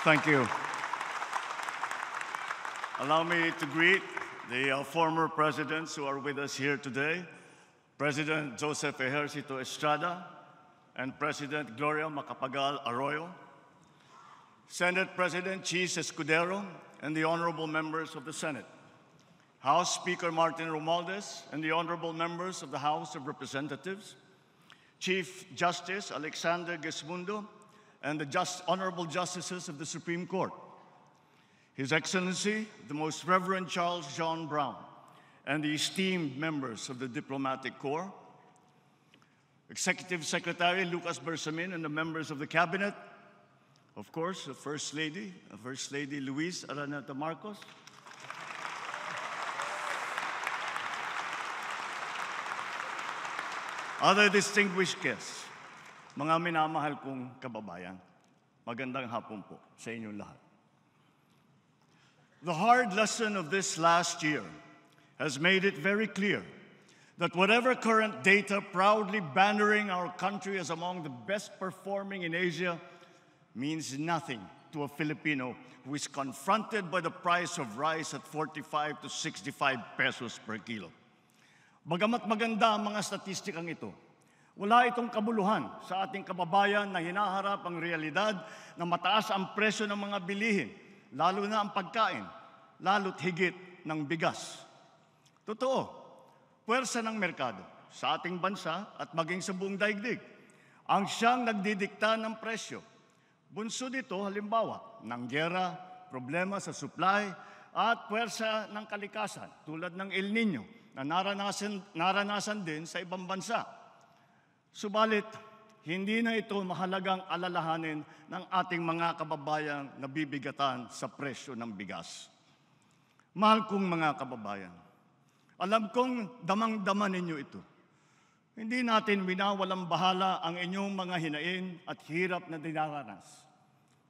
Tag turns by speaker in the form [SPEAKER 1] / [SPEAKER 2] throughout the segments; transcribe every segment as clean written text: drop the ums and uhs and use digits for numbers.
[SPEAKER 1] Thank you. Allow me to greet the former presidents who are with us here today, President Joseph Ejercito Estrada and President Gloria Macapagal Arroyo, Senate President Chis Escudero, and the honorable members of the Senate, House Speaker Martin Romualdez, and the honorable members of the House of Representatives, Chief Justice Alexander Gesmundo, and the honorable justices of the Supreme Court, His Excellency, the Most Reverend Charles John Brown, and the esteemed members of the Diplomatic Corps, Executive Secretary Lucas Bersamin and the members of the Cabinet, of course, the First Lady Luis Araneta Marcos, other distinguished guests, mga minamahal kong kababayan, magandang hapon po sa inyong lahat. The hard lesson of this last year has made it very clear that whatever current data proudly bannering our country as among the best performing in Asia means nothing to a Filipino who is confronted by the price of rice at 45 to 65 pesos per kilo. Bagamat maganda ang mga statistikang ito, wala itong kabuluhan sa ating kababayan na hinaharap ang realidad na mataas ang presyo ng mga bilihin, lalo na ang pagkain, lalo't higit ng bigas. Totoo, puwersa ng merkado sa ating bansa at maging sa buong daigdig ang siyang nagdidikta ng presyo. Bunso dito, halimbawa, ng giyera, problema sa supply, at puwersa ng kalikasan tulad ng El Nino na naranasan din sa ibang bansa. Subalit, hindi na ito mahalagang alalahanin ng ating mga kababayang nabibigatan sa presyo ng bigas. Mahal kong mga kababayan, alam kong damang-dama ninyo ito. Hindi natin winawalang bahala ang inyong mga hinain at hirap na dinaranas.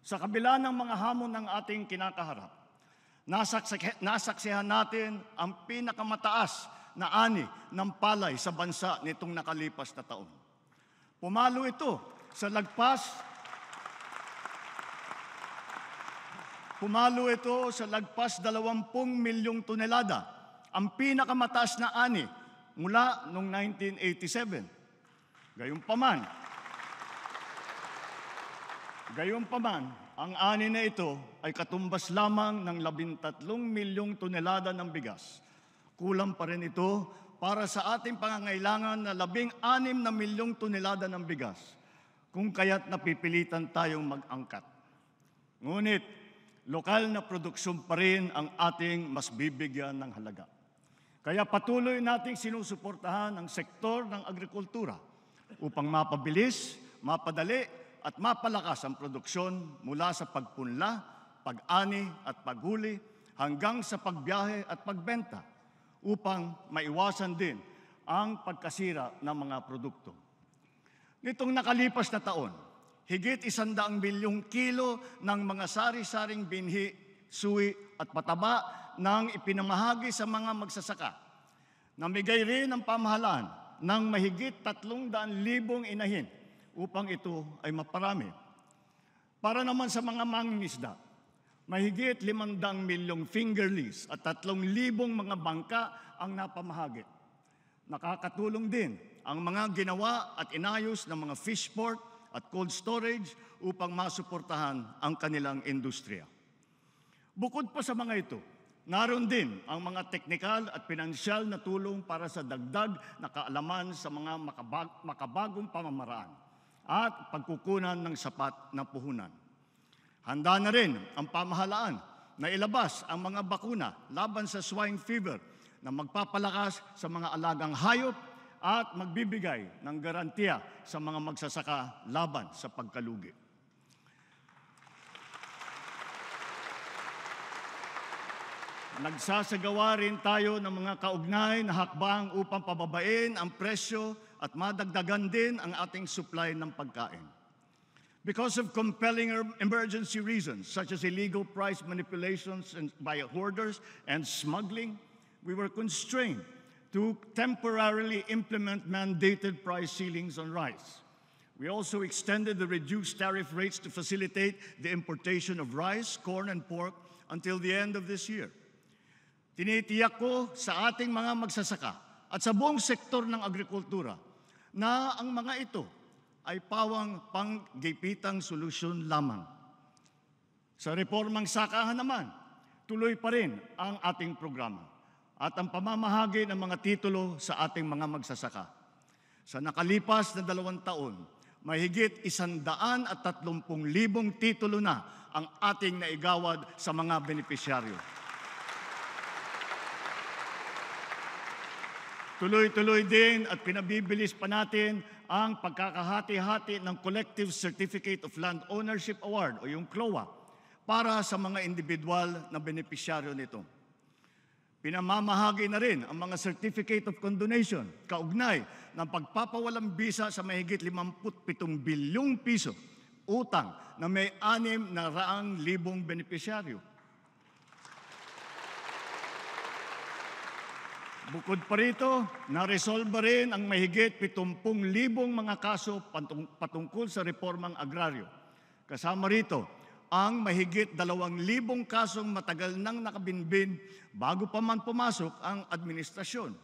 [SPEAKER 1] Sa kabila ng mga hamon ng ating kinakaharap, nasaksihan natin ang pinakamataas na ani ng palay sa bansa nitong nakalipas na taon. Pumalo ito sa lagpas 20 milyong tonelada, ang pinakamataas na ani mula noong 1987. Gayunpaman, ang ani na ito ay katumbas lamang ng 13 milyong tonelada ng bigas. Kulang pa rin ito para sa ating pangangailangan na 16 na milyong tonelada ng bigas, kung kaya't napipilitan tayong mag-angkat. Ngunit, lokal na produksyon pa rin ang ating mas bibigyan ng halaga. Kaya patuloy nating sinusuportahan ang sektor ng agrikultura upang mapabilis, mapadali at mapalakas ang produksyon mula sa pagpunla, pag-ani at paghuli hanggang sa pagbiyahe at pagbenta upang maiwasan din ang pagkasira ng mga produkto. Nitong nakalipas na taon, higit 100 milyong kilo ng mga sari-saring binhi, suwi at pataba nang ipinamahagi sa mga magsasaka. Namigay rin ang pamahalaan ng mahigit 300,000 inahin upang ito ay maparami. Para naman sa mga mangingisda, mahigit 500 milyong fingerlings at 3,000 mga bangka ang napamahagi. Nakakatulong din ang mga ginawa at inayos ng mga fish port at cold storage upang masuportahan ang kanilang industriya. Bukod pa sa mga ito, naroon din ang mga teknikal at pinansyal na tulong para sa dagdag na kaalaman sa mga makabagong pamamaraan at pagkukunan ng sapat na puhunan. Handa na rin ang pamahalaan na ilabas ang mga bakuna laban sa swine fever na magpapalakas sa mga alagang hayop at magbibigay ng garantiya sa mga magsasaka laban sa pagkalugi. Nagsasagawa rin tayo ng mga kaugnay na hakbang upang pababain ang presyo at madagdagan din ang ating supply ng pagkain. Because of compelling emergency reasons, such as illegal price manipulations by hoarders and smuggling, we were constrained to temporarily implement mandated price ceilings on rice. We also extended the reduced tariff rates to facilitate the importation of rice, corn, and pork until the end of this year. Tinitiyak ko sa ating mga magsasaka at sa buong sektor ng agrikultura na ang mga ito ay pawang panggipitang solusyon lamang. Sa reformang sakahan naman, tuloy pa rin ang ating programa at ang pamamahagi ng mga titulo sa ating mga magsasaka. Sa nakalipas na 2 taon, mahigit 130,000 titulo na ang ating naigawad sa mga benepisyaryo. Tuloy-tuloy din at pinabibilis pa natin ang pagkakahati-hati ng Collective Certificate of Land Ownership Award o yung CLOA para sa mga individual na benepisyaryo nito. Pinamamahagi na rin ang mga Certificate of Condonation kaugnay ng pagpapawalang bisa sa mahigit 57 bilyong piso utang na may 600,000 benepisyaryo. Bukod pa rito, naresolba rin ang mahigit 70,000 mga kaso patungkol sa reformang agraryo. Kasama rito ang mahigit 2,000 kasong matagal nang nakabinbin bago pa man pumasok ang administrasyon.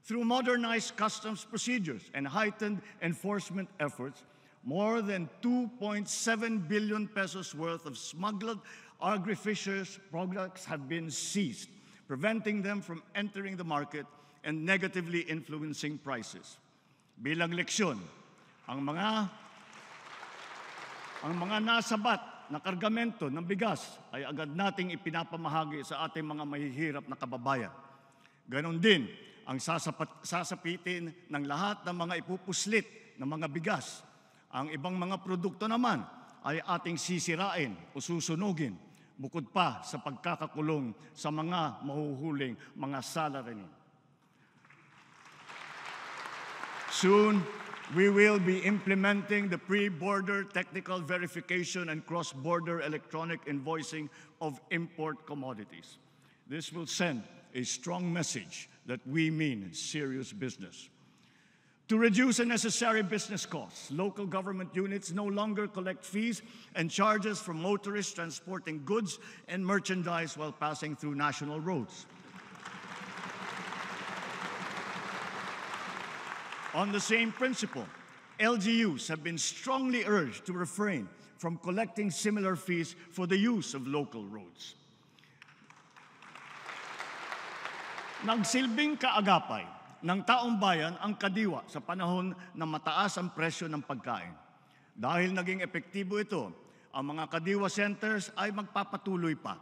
[SPEAKER 1] Through modernized customs procedures and heightened enforcement efforts, more than 2.7 billion pesos worth of smuggled agri-fisheries products have been seized, preventing them from entering the market and negatively influencing prices. Bilang leksyon, ang mga nasabat na kargamento ng bigas ay agad nating ipinapamahagi sa ating mga mahihirap na kababayan. Ganon din ang sasapitin ng lahat ng mga ipupuslit ng mga bigas. Ang ibang mga produkto naman ay ating sisirain o susunugin, bukod pa sa pagkakakulong sa mga mahuhuling mga salaryman. Soon, we will be implementing the pre-border technical verification and cross-border electronic invoicing of import commodities. This will send a strong message that we mean serious business. To reduce unnecessary business costs, local government units no longer collect fees and charges from motorists transporting goods and merchandise while passing through national roads. On the same principle, LGUs have been strongly urged to refrain from collecting similar fees for the use of local roads. Nagsilbing kaagapay ng taong bayan ang kadiwa sa panahon na mataas ang presyo ng pagkain. Dahil naging epektibo ito, ang mga kadiwa centers ay magpapatuloy pa.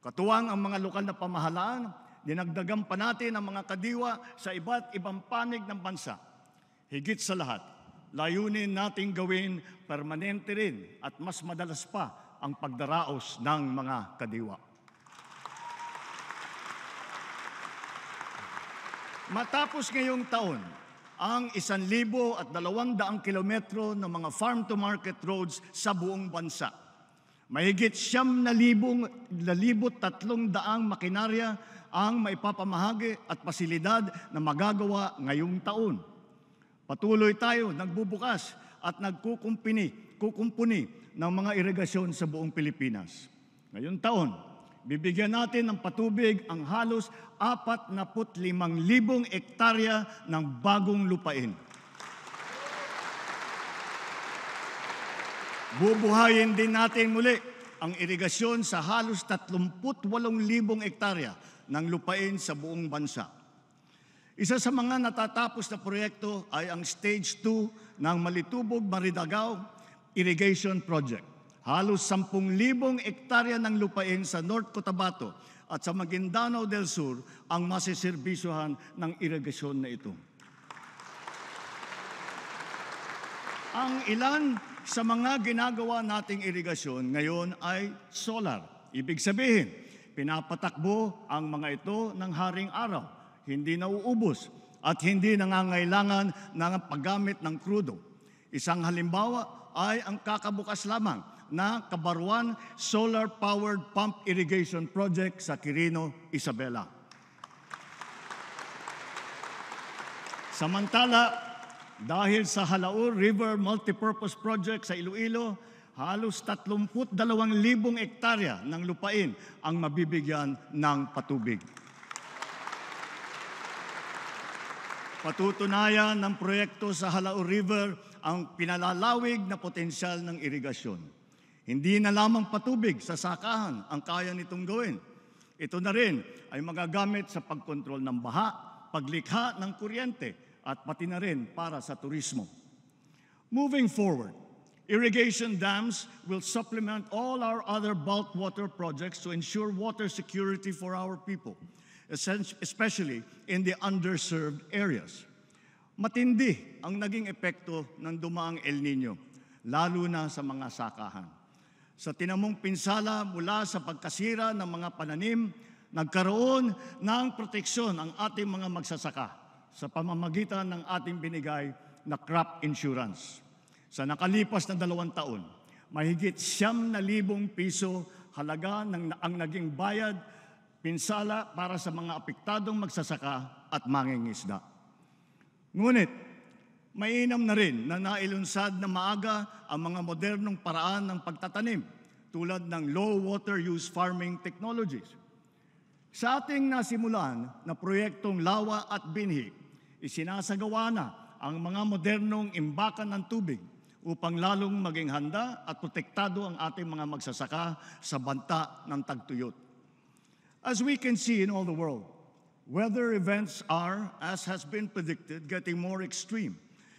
[SPEAKER 1] Katuwang ang mga lokal na pamahalaan, dinagdagan pa natin ang mga kadiwa sa iba't ibang panig ng bansa. Higit sa lahat, layunin nating gawin permanente rin at mas madalas pa ang pagdaraos ng mga kadiwa. Matapos ngayong taon, ang 1,200 kilometro ng mga farm-to-market roads sa buong bansa. Mahigit 9,300 makinarya ang maipapamahagi at pasilidad na magagawa ngayong taon. Patuloy tayo nagbubukas at kukumpuni ng mga irigasyon sa buong Pilipinas. Ngayong taon, bibigyan natin ng patubig ang halos 45,000 hektarya ng bagong lupain. Bubuhayin din natin muli ang irigasyon sa halos 38,000 hektarya ng lupain sa buong bansa. Isa sa mga natatapos na proyekto ay ang Stage 2 ng Malitubog-Maridagao Irrigation Project. Halos 10,000 hektarya ng lupain sa North Cotabato at sa Maguindanao del Sur ang masiserbisyuhan ng irigasyon na ito. Ang ilan sa mga ginagawa nating irigasyon ngayon ay solar. Ibig sabihin, pinapatakbo ang mga ito ng haring araw, hindi nauubos at hindi nangangailangan ng paggamit ng krudo. Isang halimbawa ay ang kakabukas lamang na Kabaruan Solar-Powered Pump Irrigation Project sa Quirino, Isabela. Samantala, dahil sa Halaur River Multipurpose Project sa Iloilo, halos 32,000 hektarya ng lupain ang mabibigyan ng patubig. Patutunayan ng proyekto sa Halaur River ang pinalalawig na potensyal ng irigasyon. Hindi na lamang patubig sa sakahan ang kaya nitong gawin. Ito na rin ay magagamit sa pagkontrol ng baha, paglikha ng kuryente at pati na rin para sa turismo. Moving forward, irrigation dams will supplement all our other bulk water projects to ensure water security for our people, especially in the underserved areas. Matindi ang naging epekto ng dumaang El Nino, lalo na sa mga sakahan. Sa tinamong pinsala mula sa pagkasira ng mga pananim, nagkaroon ng proteksyon ang ating mga magsasaka sa pamamagitan ng ating binigay na crop insurance. Sa nakalipas na 2 taon, mahigit 9,000 piso halaga ang naging bayad pinsala para sa mga apektadong magsasaka at mangingisda. Ngunit, mainam na rin na nailunsad na maaga ang mga modernong paraan ng pagtatanim tulad ng low water use farming technologies. Sa ating nasimulan na proyektong Lawa at Binhi, isinasagawa na ang mga modernong imbakan ng tubig upang lalong maging handa at protektado ang ating mga magsasaka sa banta ng tagtuyot. As we can see in all the world, weather events are, as has been predicted, getting more extreme,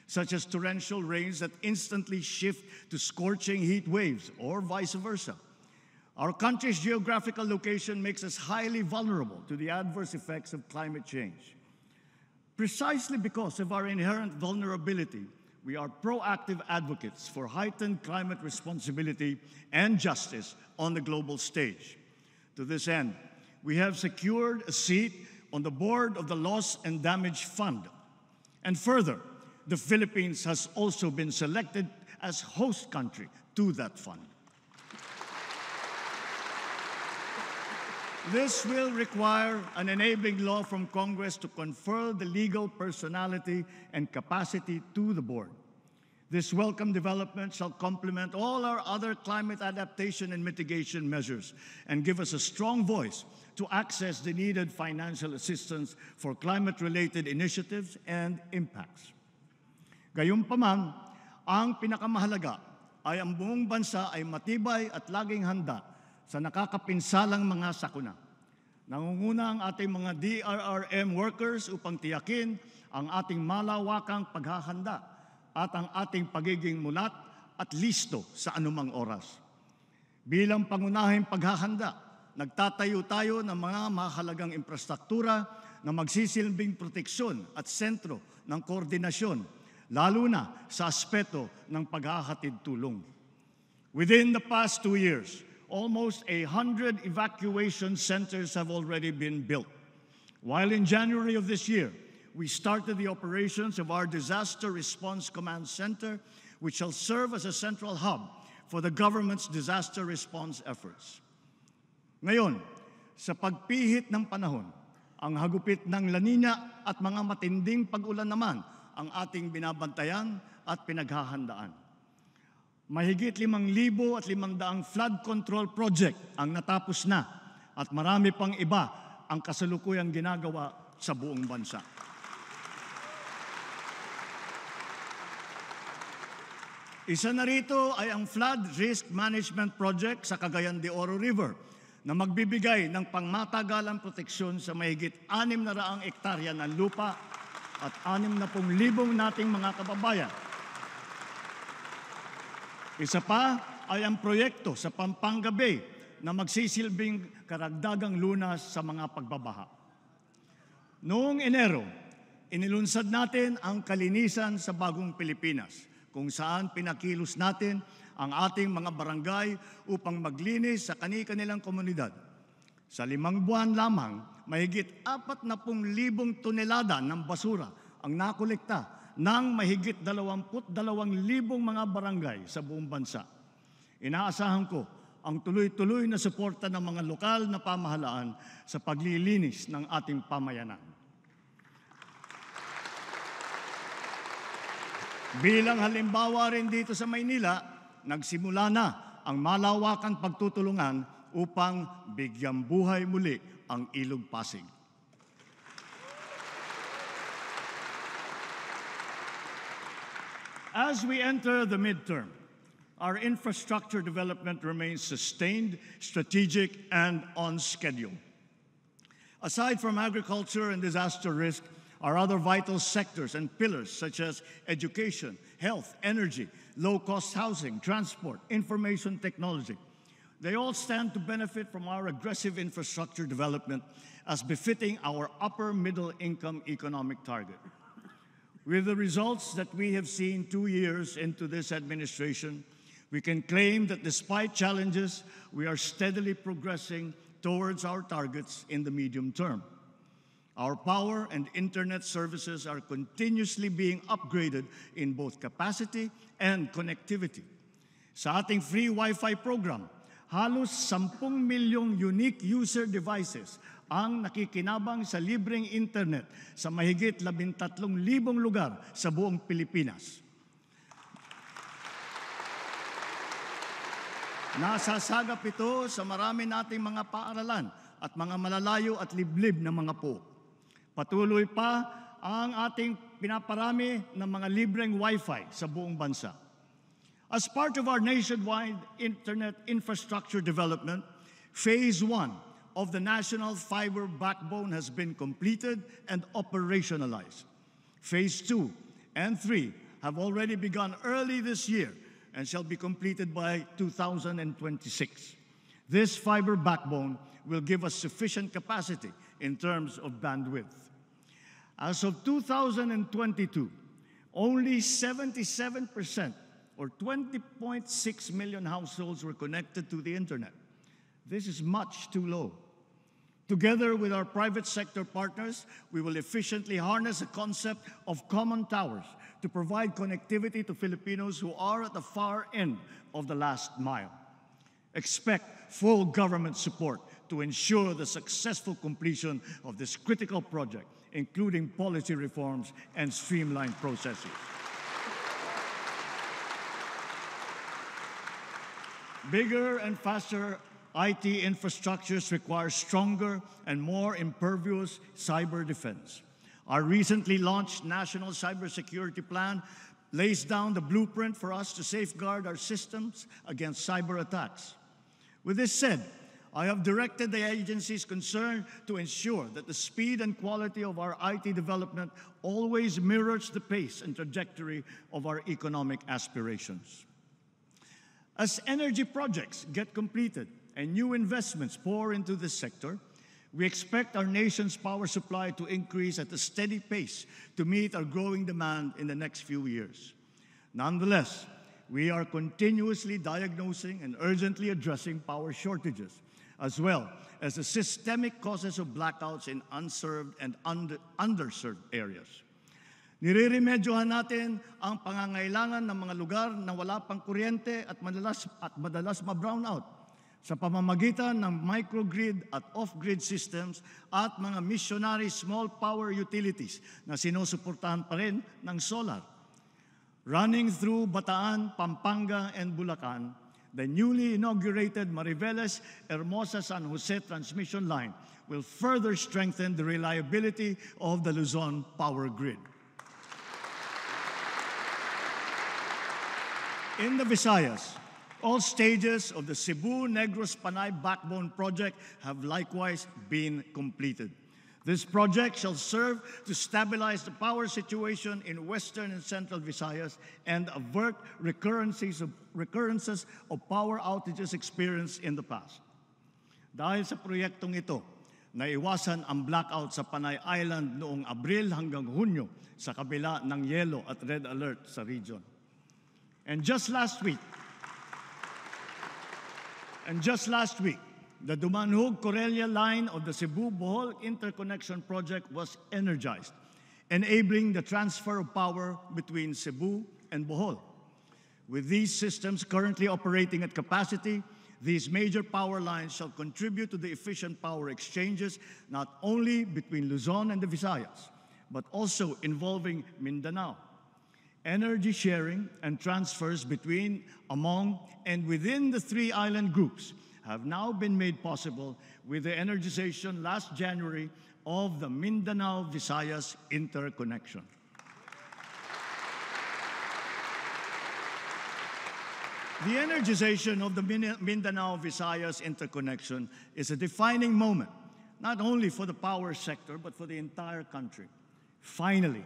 [SPEAKER 1] such as torrential rains that instantly shift to scorching heat waves or vice versa. Our country's geographical location makes us highly vulnerable to the adverse effects of climate change. Precisely because of our inherent vulnerability, we are proactive advocates for heightened climate responsibility and justice on the global stage. To this end, we have secured a seat on the board of the Loss and Damage Fund. And further, the Philippines has also been selected as host country to that fund. This will require an enabling law from Congress to confer the legal personality and capacity to the board. This welcome development shall complement all our other climate adaptation and mitigation measures and give us a strong voice to access the needed financial assistance for climate-related initiatives and impacts. Gayunpaman, ang pinakamahalaga ay ang buong bansa ay matibay at laging handa sa nakakapinsalang mga sakuna. Nangunguna ang ating mga DRRM workers upang tiyakin ang ating malawakang paghahanda at ang ating pagiging mulat at listo sa anumang oras. Bilang pangunahing paghahanda, nagtatayo tayo ng mga mahalagang infrastruktura na magsisilbing proteksyon at sentro ng koordinasyon, lalo na sa aspeto ng paghahatid tulong. Within the past 2 years, almost 100 evacuation centers have already been built. While in January of this year, we started the operations of our Disaster Response Command Center, which shall serve as a central hub for the government's disaster response efforts. Ngayon, sa pagpihit ng panahon, ang hagupit ng La Nina at mga matinding pag-ulan naman ang ating binabantayan at pinaghahandaan. Mahigit 5,500 flood control project ang natapos na at marami pang iba ang kasalukuyang ginagawa sa buong bansa. Isa na rito ay ang Flood Risk Management Project sa Cagayan de Oro River na magbibigay ng pangmatagalang proteksyon sa mahigit 600 hektarya ng lupa at 60,000 nating mga kababayan. Isa pa ay ang proyekto sa Pampanga Bay na magsisilbing karagdagang lunas sa mga pagbabaha. Noong Enero, inilunsad natin ang Kalinisan sa Bagong Pilipinas, kung saan pinakilos natin ang ating mga barangay upang maglinis sa kani-kanilang komunidad. Sa 5 buwan lamang, mahigit 40,000 tonelada ng basura ang nakolekta ng mahigit 22,000 mga barangay sa buong bansa. Inaasahan ko ang tuloy-tuloy na suporta ng mga lokal na pamahalaan sa paglilinis ng ating pamayanan. Bilang halimbawa rin dito sa Maynila, nagsimula na ang malawakang pagtutulungan upang bigyang buhay muli ang Ilog Pasig. As we enter the midterm, our infrastructure development remains sustained, strategic, and on schedule. Aside from agriculture and disaster risk, our other vital sectors and pillars such as education, health, energy, low-cost housing, transport, information technology, they all stand to benefit from our aggressive infrastructure development as befitting our upper middle income economic target. With the results that we have seen 2 years into this administration, we can claim that despite challenges, we are steadily progressing towards our targets in the medium term. Our power and internet services are continuously being upgraded in both capacity and connectivity. Sa ating free Wi-Fi program, halos 10 milyong unique user devices ang nakikinabang sa libreng internet sa mahigit 13,000 lugar sa buong Pilipinas. Nasasagap ito sa marami nating mga paaralan at mga malalayo at liblib na mga po. Patuloy pa ang ating pinaparami ng mga libreng Wi-Fi sa buong bansa. As part of our nationwide internet infrastructure development, Phase 1 of the National Fiber Backbone has been completed and operationalized. Phase 2 and 3 have already begun early this year and shall be completed by 2026. This fiber backbone will give us sufficient capacity in terms of bandwidth. As of 2022, only 77% or 20.6 million households were connected to the internet. This is much too low. Together with our private sector partners, we will efficiently harness the concept of common towers to provide connectivity to Filipinos who are at the far end of the last mile. Expect full government support to ensure the successful completion of this critical project, including policy reforms and streamlined processes. Bigger and faster IT infrastructures require stronger and more impervious cyber defense. Our recently launched National Cybersecurity Plan lays down the blueprint for us to safeguard our systems against cyber attacks. With this said, I have directed the agencies concerned to ensure that the speed and quality of our IT development always mirrors the pace and trajectory of our economic aspirations. As energy projects get completed and new investments pour into this sector, we expect our nation's power supply to increase at a steady pace to meet our growing demand in the next few years. Nonetheless, we are continuously diagnosing and urgently addressing power shortages, as well as the systemic causes of blackouts in unserved and underserved areas. Nireremedyohan natin ang pangangailangan ng mga lugar na wala pang kuryente at madalas ma-brownout sa pamamagitan ng microgrid at off-grid systems at mga missionary small power utilities na sinusuportahan pa rin ng solar. Running through Bataan, Pampanga, and Bulacan, the newly inaugurated Mariveles-Hermosa-San Jose transmission line will further strengthen the reliability of the Luzon power grid. In the Visayas, all stages of the Cebu-Negros-Panay Backbone Project have likewise been completed. This project shall serve to stabilize the power situation in Western and Central Visayas and avert recurrences of power outages experienced in the past. Dahil sa proyektong ito, naiwasan ang blackout sa Panay Island noong Abril hanggang Hunyo sa kabila ng yellow at red alert sa region. And just last week, the Dumanhog-Corelia line of the Cebu-Bohol Interconnection Project was energized, enabling the transfer of power between Cebu and Bohol. With these systems currently operating at capacity, these major power lines shall contribute to the efficient power exchanges not only between Luzon and the Visayas, but also involving Mindanao. energy sharing and transfers between, among, and within the three island groups have now been made possible with the energization last January of the Mindanao-Visayas interconnection. The energization of the Mindanao-Visayas interconnection is a defining moment, not only for the power sector, but for the entire country. Finally,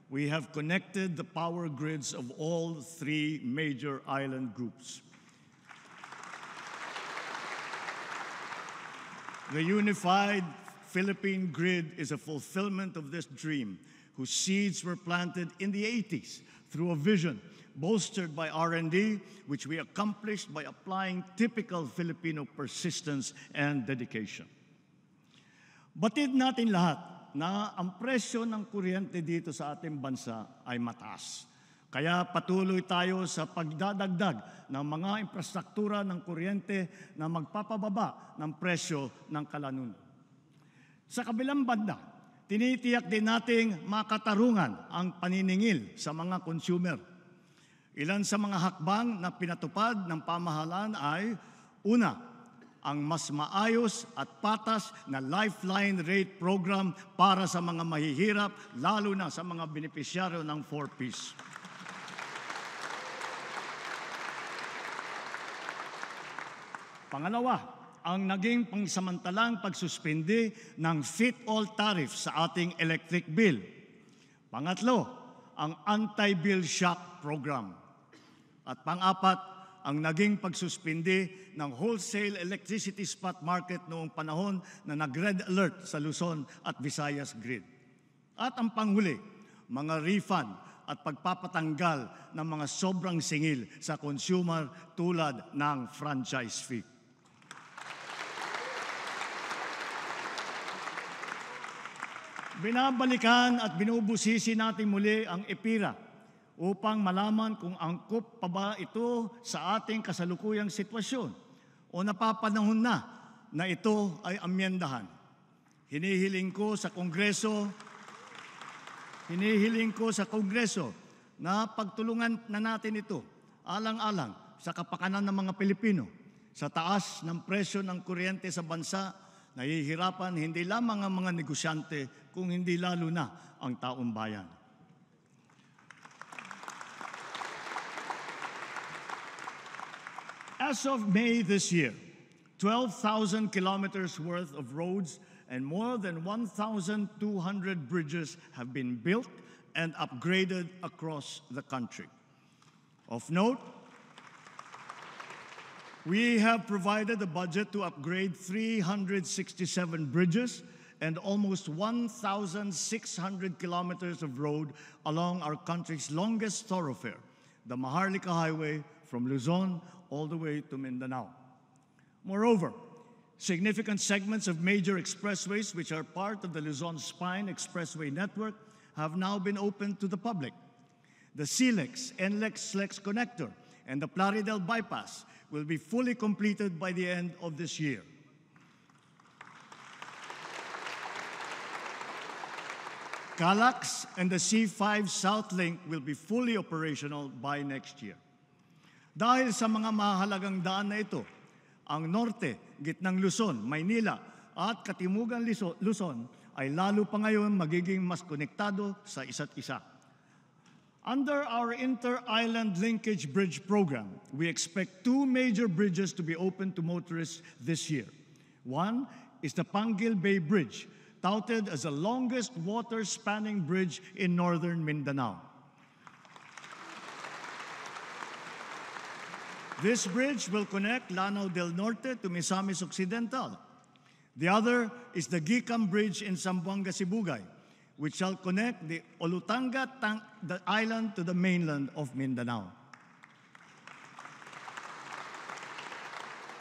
[SPEAKER 1] we have connected the power grids of all three major island groups. The unified Philippine grid is a fulfillment of this dream, whose seeds were planted in the 80s through a vision bolstered by R&D, which we accomplished by applying typical Filipino persistence and dedication. Batid natin lahat na ang presyo ng kuryente dito sa ating bansa ay mataas. Kaya patuloy tayo sa pagdadagdag ng mga infrastruktura ng kuryente na magpapababa ng presyo ng kalanunan. Sa kabilang banda, tinitiyak din nating makatarungan ang paniningil sa mga consumer. Ilan sa mga hakbang na pinatupad ng pamahalaan ay, una, ang mas maayos at patas na Lifeline Rate Program para sa mga mahihirap, lalo na sa mga benepisyaryo ng 4Ps. Pangalawa, ang naging pangsamantalang pagsuspindi ng fit-all tariff sa ating electric bill. Pangatlo, ang anti-bill shock program. At pang-apat, ang naging pagsuspindi ng wholesale electricity spot market noong panahon na nag-red alert sa Luzon at Visayas grid. At ang panghuli, mga refund at pagpapatanggal ng mga sobrang singil sa consumer tulad ng franchise fee. Binabalikan at binubusisi natin muli ang EPIRA upang malaman kung angkop pa ba ito sa ating kasalukuyang sitwasyon o napapanahon na ito ay amyendahan. Hinihiling ko sa Kongreso na pagtulungan na natin ito alang-alang sa kapakanan ng mga Pilipino. Sa taas ng presyo ng kuryente sa bansa, nahihirapan hindi lamang ang mga negosyante, kung hindi lalo na ang taong bayan. As of May this year, 12,000 kilometers worth of roads and more than 1,200 bridges have been built and upgraded across the country. Of note, we have provided a budget to upgrade 367 bridges and almost 1,600 kilometers of road along our country's longest thoroughfare, the Maharlika Highway from Luzon all the way to Mindanao. Moreover, significant segments of major expressways which are part of the Luzon Spine Expressway network have now been opened to the public. The SLEX-NLEX-SLEX connector and the Plaridel bypass will be fully completed by the end of this year. CALAX and the C5 South Link will be fully operational by next year. Dahil sa mga mahalagang daan na ito, ang norte, gitnang Luzon, Maynila at katimugang Luzon ay lalo pa ngayon magiging mas konektado sa isa't isa. Under our Inter-Island Linkage Bridge Program, we expect two major bridges to be opened to motorists this year. One is the Panguil Bay Bridge, touted as the longest water-spanning bridge in northern Mindanao. This bridge will connect Lanao del Norte to Misamis Occidental. The other is the Gicam Bridge in Zamboanga, Sibugay, which shall connect the Olutanga the island to the mainland of Mindanao.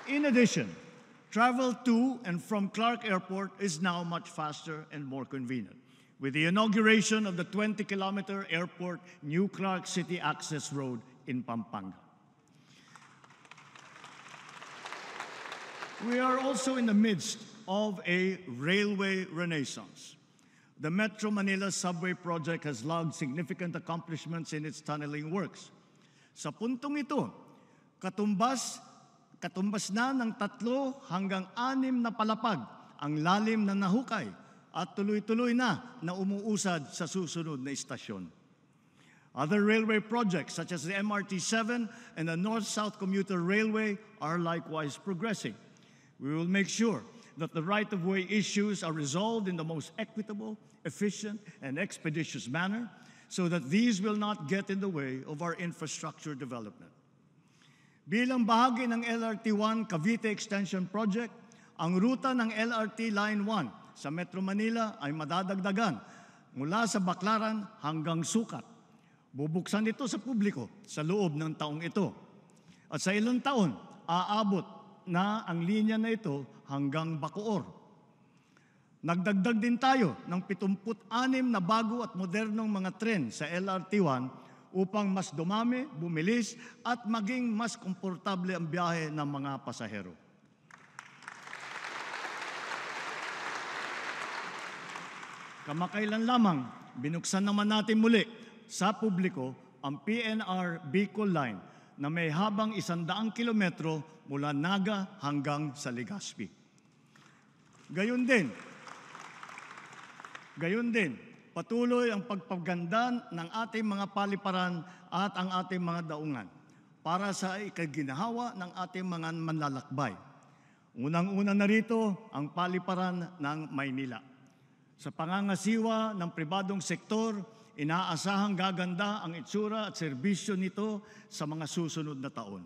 [SPEAKER 1] In addition, travel to and from Clark Airport is now much faster and more convenient, with the inauguration of the 20-kilometer airport New Clark City Access Road in Pampanga. We are also in the midst of a railway renaissance. The Metro Manila Subway Project has logged significant accomplishments in its tunneling works. Sa puntong ito, katumbas na ng 3 hanggang 6 na palapag ang lalim na nahukay at tuloy-tuloy na umuusad sa susunod na istasyon. Other railway projects such as the MRT-7 and the North-South Commuter Railway are likewise progressing. We will make sure that the right-of-way issues are resolved in the most equitable, efficient, and expeditious manner so that these will not get in the way of our infrastructure development. Bilang bahagi ng LRT-1 Cavite Extension Project, ang ruta ng LRT Line 1 sa Metro Manila ay madadagdagan mula sa Baclaran hanggang Sucat. Bubuksan ito sa publiko sa loob ng taong ito. At sa ilang taon, aabot na ang linya na ito hanggang Bacoor. Nagdagdag din tayo ng 76 na bago at modernong mga tren sa LRT-1 upang mas dumami, bumilis at maging mas komportable ang biyahe ng mga pasahero. Kamakailan lamang, binuksan naman natin muli sa publiko ang PNR Bicol Line na may habang 100 kilometro mula Naga hanggang sa Legazpi. Gayon din, patuloy ang pagpaganda ng ating mga paliparan at ang ating mga daungan para sa ikaginahawa ng ating mga manlalakbay. Unang-una na rito ang paliparan ng Maynila. Sa pangangasiwa ng pribadong sektor, inaasahang gaganda ang itsura at serbisyo nito sa mga susunod na taon.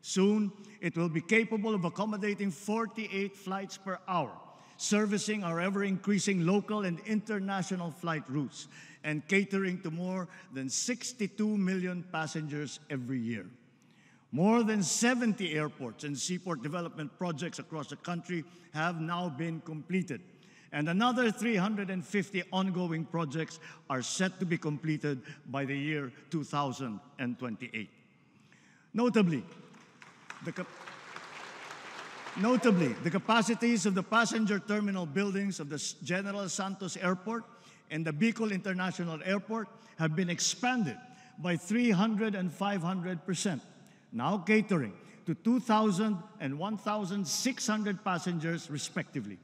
[SPEAKER 1] Soon, it will be capable of accommodating 48 flights per hour, servicing our ever-increasing local and international flight routes, and catering to more than 62 million passengers every year. More than 70 airports and seaport development projects across the country have now been completed, and another 350 ongoing projects are set to be completed by the year 2028. Notably, the capacities of the passenger terminal buildings of the General Santos Airport and the Bicol International Airport have been expanded by 300 and 500%, now catering to 2,000 and 1,600 passengers respectively.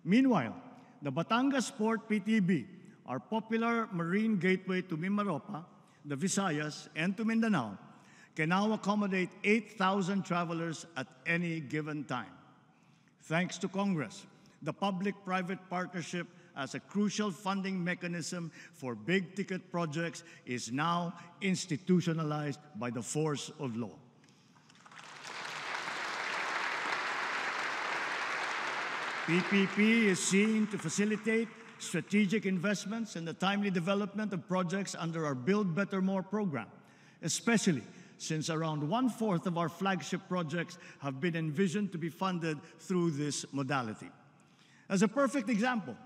[SPEAKER 1] Meanwhile, the Batangas Port PTB, our popular marine gateway to Mimaropa, the Visayas, and to Mindanao, can now accommodate 8,000 travelers at any given time. Thanks to Congress, the public-private partnership as a crucial funding mechanism for big-ticket projects is now institutionalized by the force of law. PPP is seen to facilitate strategic investments and the timely development of projects under our Build Better More program, especially since around 1/4 of our flagship projects have been envisioned to be funded through this modality. As a perfect example,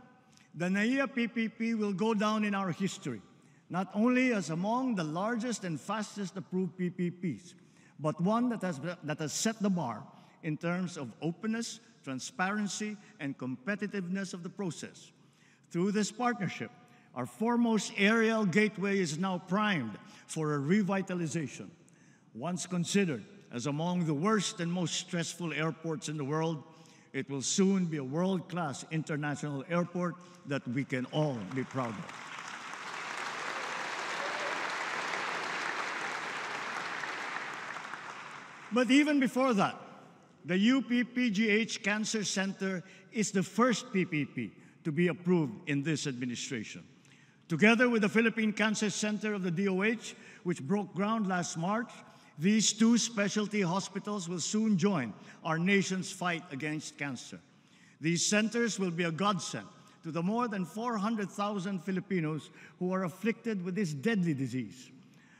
[SPEAKER 1] the NAIA PPP will go down in our history, not only as among the largest and fastest approved PPPs, but one that has set the bar in terms of openness, transparency, and competitiveness of the process. Through this partnership, our foremost aerial gateway is now primed for a revitalization. Once considered as among the worst and most stressful airports in the world, it will soon be a world-class international airport that we can all be proud of. But even before that, the UP-PGH Cancer Center is the first PPP to be approved in this administration. Together with the Philippine Cancer Center of the DOH, which broke ground last March, these 2 specialty hospitals will soon join our nation's fight against cancer. These centers will be a godsend to the more than 400,000 Filipinos who are afflicted with this deadly disease.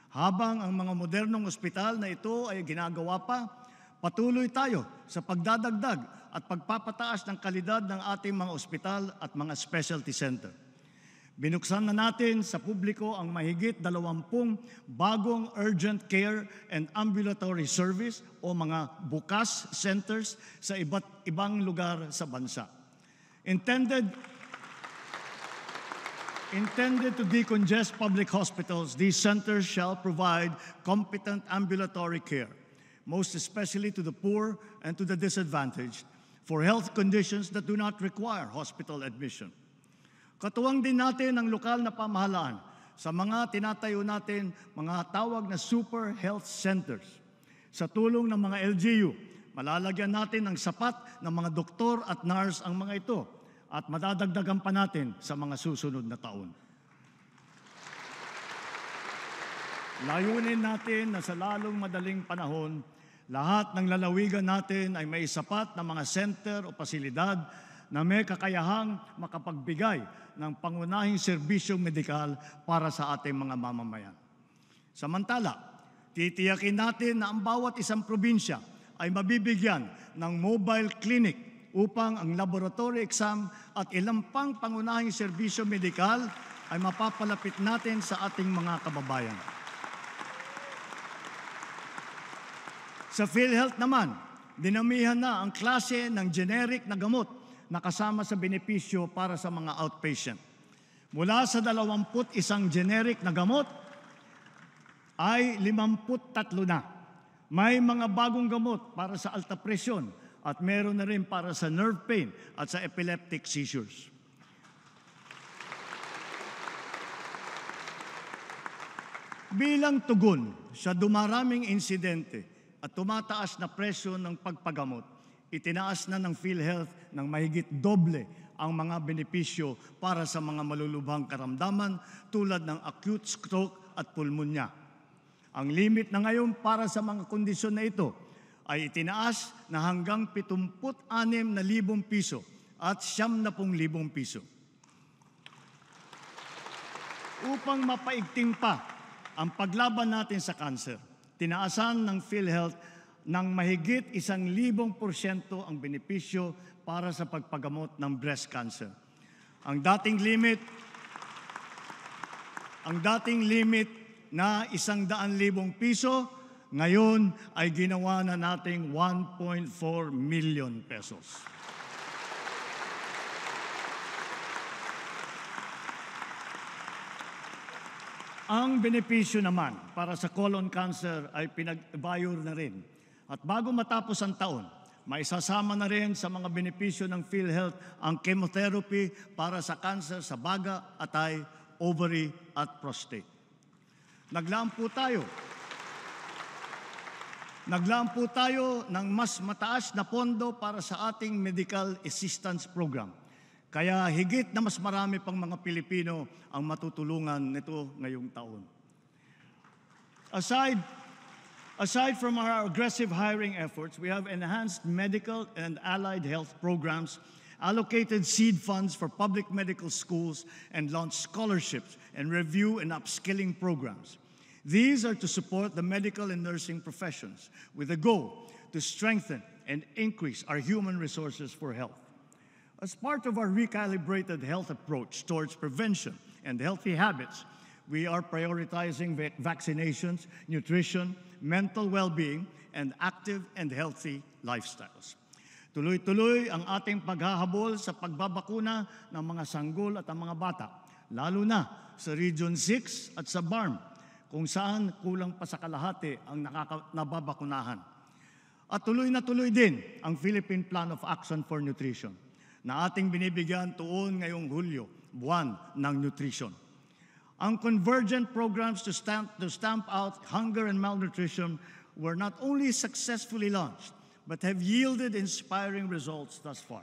[SPEAKER 1] Habang ang mga modernong ospital na ito ay ginagawa pa, patuloy tayo sa pagdadagdag at pagpapataas ng kalidad ng ating mga ospital at mga specialty center. Binuksan na natin sa publiko ang mahigit 20 bagong urgent care and ambulatory service o mga bukas centers sa iba't ibang lugar sa bansa. Intended Intended to decongest public hospitals, these centers shall provide competent ambulatory care, most especially to the poor and to the disadvantaged, for health conditions that do not require hospital admission. Katuwang din natin ang lokal na pamahalaan sa mga tinatayo natin mga tawag na super health centers. Sa tulong ng mga LGU, malalagyan natin ng sapat na mga doktor at nurse ang mga ito at madadagdagan pa natin sa mga susunod na taon. Layunin natin na sa lalong madaling panahon, lahat ng lalawigan natin ay may sapat na mga center o pasilidad na may kakayahang makapagbigay ng pangunahing serbisyong medikal para sa ating mga mamamayan. Samantala, titiyakin natin na ang bawat isang probinsya ay mabibigyan ng mobile clinic upang ang laboratory exam at ilang pang pangunahing serbisyo medikal ay mapapalapit natin sa ating mga kababayan. Sa PhilHealth naman, dinamihan na ang klase ng generic na gamot na kasama sa benepisyo para sa mga outpatient. Mula sa 21 generic na gamot ay 53 na. May mga bagong gamot para sa alta presyon at meron na rin para sa nerve pain at sa epileptic seizures. Bilang tugon sa dumaraming insidente at tumataas na presyo ng pagpagamot, itinaas na ng PhilHealth ng mahigit doble ang mga benepisyo para sa mga malulubhang karamdaman tulad ng acute stroke at pulmonya. Ang limit na ngayon para sa mga kondisyon na ito ay itinaas na hanggang 76,000 piso at 70,000 piso. Upang mapaigting pa ang paglaban natin sa kanser, tinaasan ng PhilHealth ng mahigit 1,000% ang benepisyo para sa pagpagamot ng breast cancer. Ang dating limit na 100,000 piso, ngayon ay ginawa na nating 1.4 million pesos. Ang benepisyo naman para sa colon cancer ay pinag-evaluate na rin. At bago matapos ang taon, maisasama na rin sa mga benepisyo ng PhilHealth ang chemotherapy para sa cancer sa baga, atay, ovary at prostate. Naglaan po tayo ng mas mataas na pondo para sa ating medical assistance program. Kaya higit na mas marami pang mga Pilipino ang matutulungan nito ngayong taon. Aside from our aggressive hiring efforts, we have enhanced medical and allied health programs, allocated seed funds for public medical schools, and launched scholarships and review and upskilling programs. These are to support the medical and nursing professions with a goal to strengthen and increase our human resources for health. As part of our recalibrated health approach towards prevention and healthy habits, we are prioritizing vaccinations, nutrition, mental well-being, and active and healthy lifestyles. Tuloy-tuloy ang ating paghahabol sa pagbabakuna ng mga sanggol at ang mga bata, lalo na sa Region 6 at sa BARM, kung saan kulang pa sa kalahati ang nababakunahan. At tuloy na tuloy din ang Philippine Plan of Action for Nutrition na ating binibigyan tuon ngayong Hulyo, buwan ng nutrition. Ang convergent programs to stamp out hunger and malnutrition were not only successfully launched, but have yielded inspiring results thus far.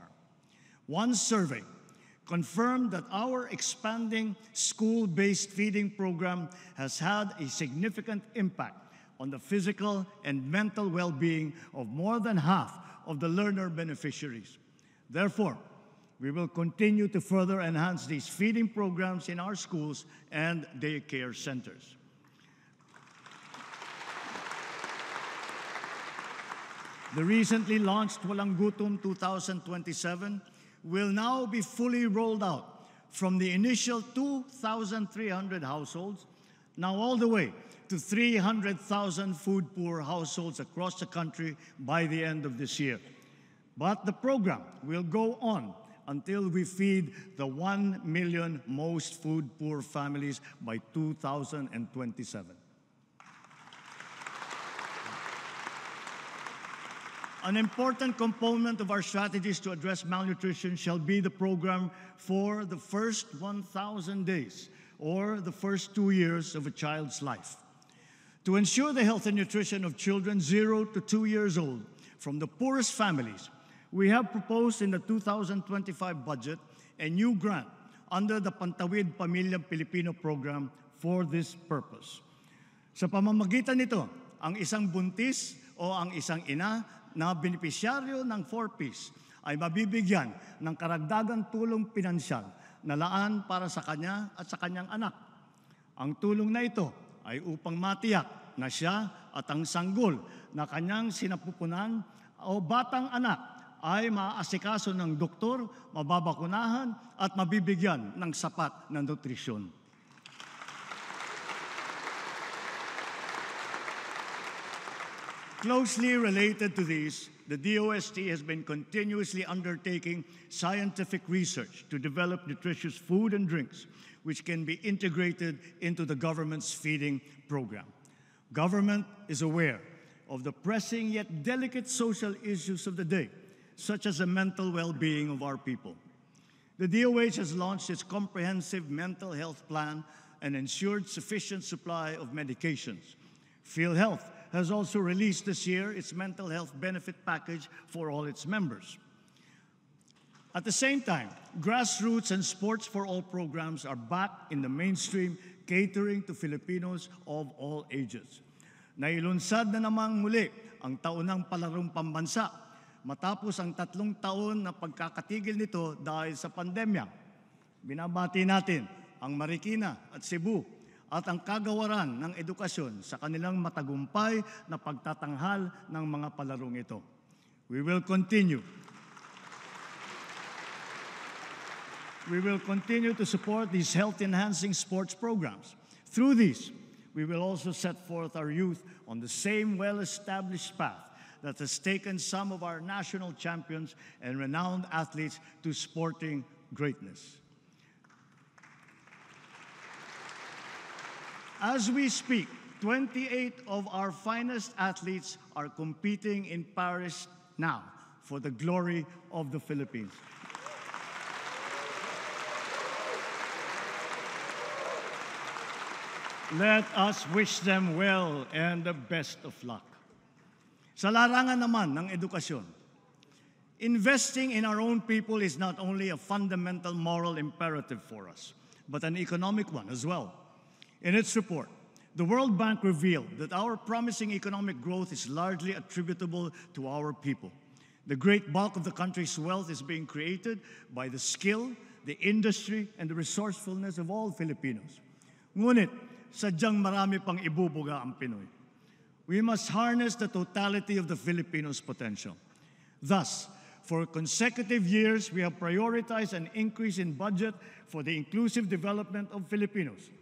[SPEAKER 1] One survey confirmed that our expanding school-based feeding program has had a significant impact on the physical and mental well-being of more than half of the learner beneficiaries. Therefore, we will continue to further enhance these feeding programs in our schools and daycare centers. The recently launched Walang Gutom 2027 will now be fully rolled out from the initial 2,300 households, now all the way to 300,000 food-poor households across the country by the end of this year. But the program will go on until we feed the 1 million most food-poor families by 2027. An important component of our strategies to address malnutrition shall be the program for the first 1,000 days, or the first 2 years of a child's life. To ensure the health and nutrition of children 0 to 2 years old from the poorest families, we have proposed in the 2025 budget a new grant under the Pantawid Pamilyang Pilipino program for this purpose. Sa pamamagitan nito, ang isang buntis o ang isang ina na benepisyaryo ng 4Ps ay mabibigyan ng karagdagang tulong pinansyal na laan para sa kanya at sa kanyang anak. Ang tulong na ito ay upang matiyak na siya at ang sanggol na kanyang sinapupunan o batang anak ay maaasikaso ng doktor, mababakunahan at mabibigyan ng sapat na nutrisyon. Closely related to these, the DOST has been continuously undertaking scientific research to develop nutritious food and drinks which can be integrated into the government's feeding program. Government is aware of the pressing yet delicate social issues of the day, such as the mental well-being of our people. The DOH has launched its comprehensive mental health plan and ensured sufficient supply of medications. PhilHealth has also released this year its mental health benefit package for all its members. At the same time, grassroots and sports for all programs are back in the mainstream, catering to Filipinos of all ages. Nailunsad na namang muli ang taunang palarong pambansa matapos ang 3 taon na pagkakatigil nito dahil sa pandemya. Binabati natin ang Marikina at Cebu at ang kagawaran ng edukasyon sa kanilang matagumpay na pagtatanghal ng mga palarong ito. We will continue to support these health-enhancing sports programs. Through these, we will also set forth our youth on the same well-established path that has taken some of our national champions and renowned athletes to sporting greatness. As we speak, 28 of our finest athletes are competing in Paris now for the glory of the Philippines. Let us wish them well and the best of luck. Sa larangan naman ng edukasyon, investing in our own people is not only a fundamental moral imperative for us, but an economic one as well. In its report, the World Bank revealed that our promising economic growth is largely attributable to our people. The great bulk of the country's wealth is being created by the skill, the industry, and the resourcefulness of all Filipinos. Ngunit, sadyang marami pang ibubuga ang Pinoy. We must harness the totality of the Filipinos' potential. Thus, for consecutive years, we have prioritized an increase in budget for the inclusive development of Filipinos,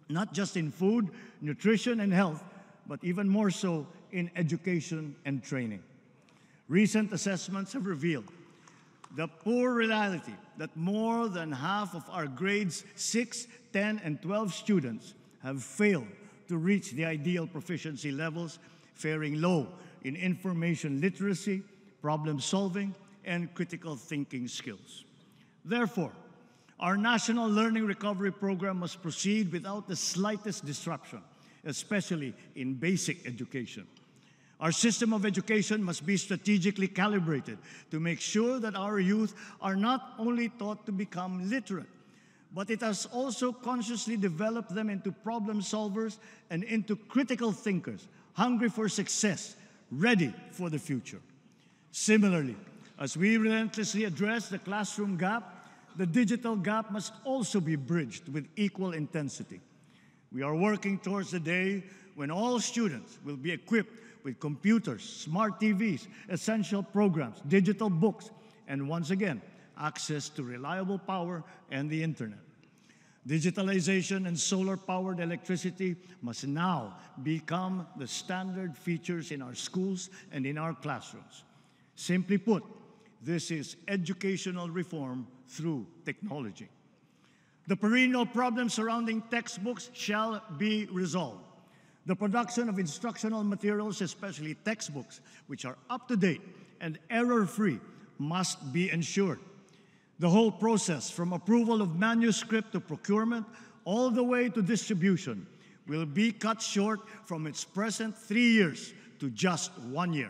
[SPEAKER 1] not just in food, nutrition, and health, but even more so in education and training. Recent assessments have revealed the poor reality that more than half of our grades 6, 10, and 12 students have failed to reach the ideal proficiency levels, faring low in information literacy, problem solving, and critical thinking skills. Therefore, our National Learning Recovery Program must proceed without the slightest disruption, especially in basic education. Our system of education must be strategically calibrated to make sure that our youth are not only taught to become literate, but it has also consciously developed them into problem solvers and into critical thinkers, hungry for success, ready for the future. Similarly, as we relentlessly address the classroom gap, the digital gap must also be bridged with equal intensity. We are working towards the day when all students will be equipped with computers, smart TVs, essential programs, digital books, and once again, access to reliable power and the internet. Digitalization and solar-powered electricity must now become the standard features in our schools and in our classrooms. Simply put, This is educational reform through technology. The perennial problems surrounding textbooks shall be resolved. The production of instructional materials, especially textbooks, which are up-to-date and error-free, must be ensured. The whole process, from approval of manuscript to procurement, all the way to distribution, will be cut short from its present 3 years to just 1 year.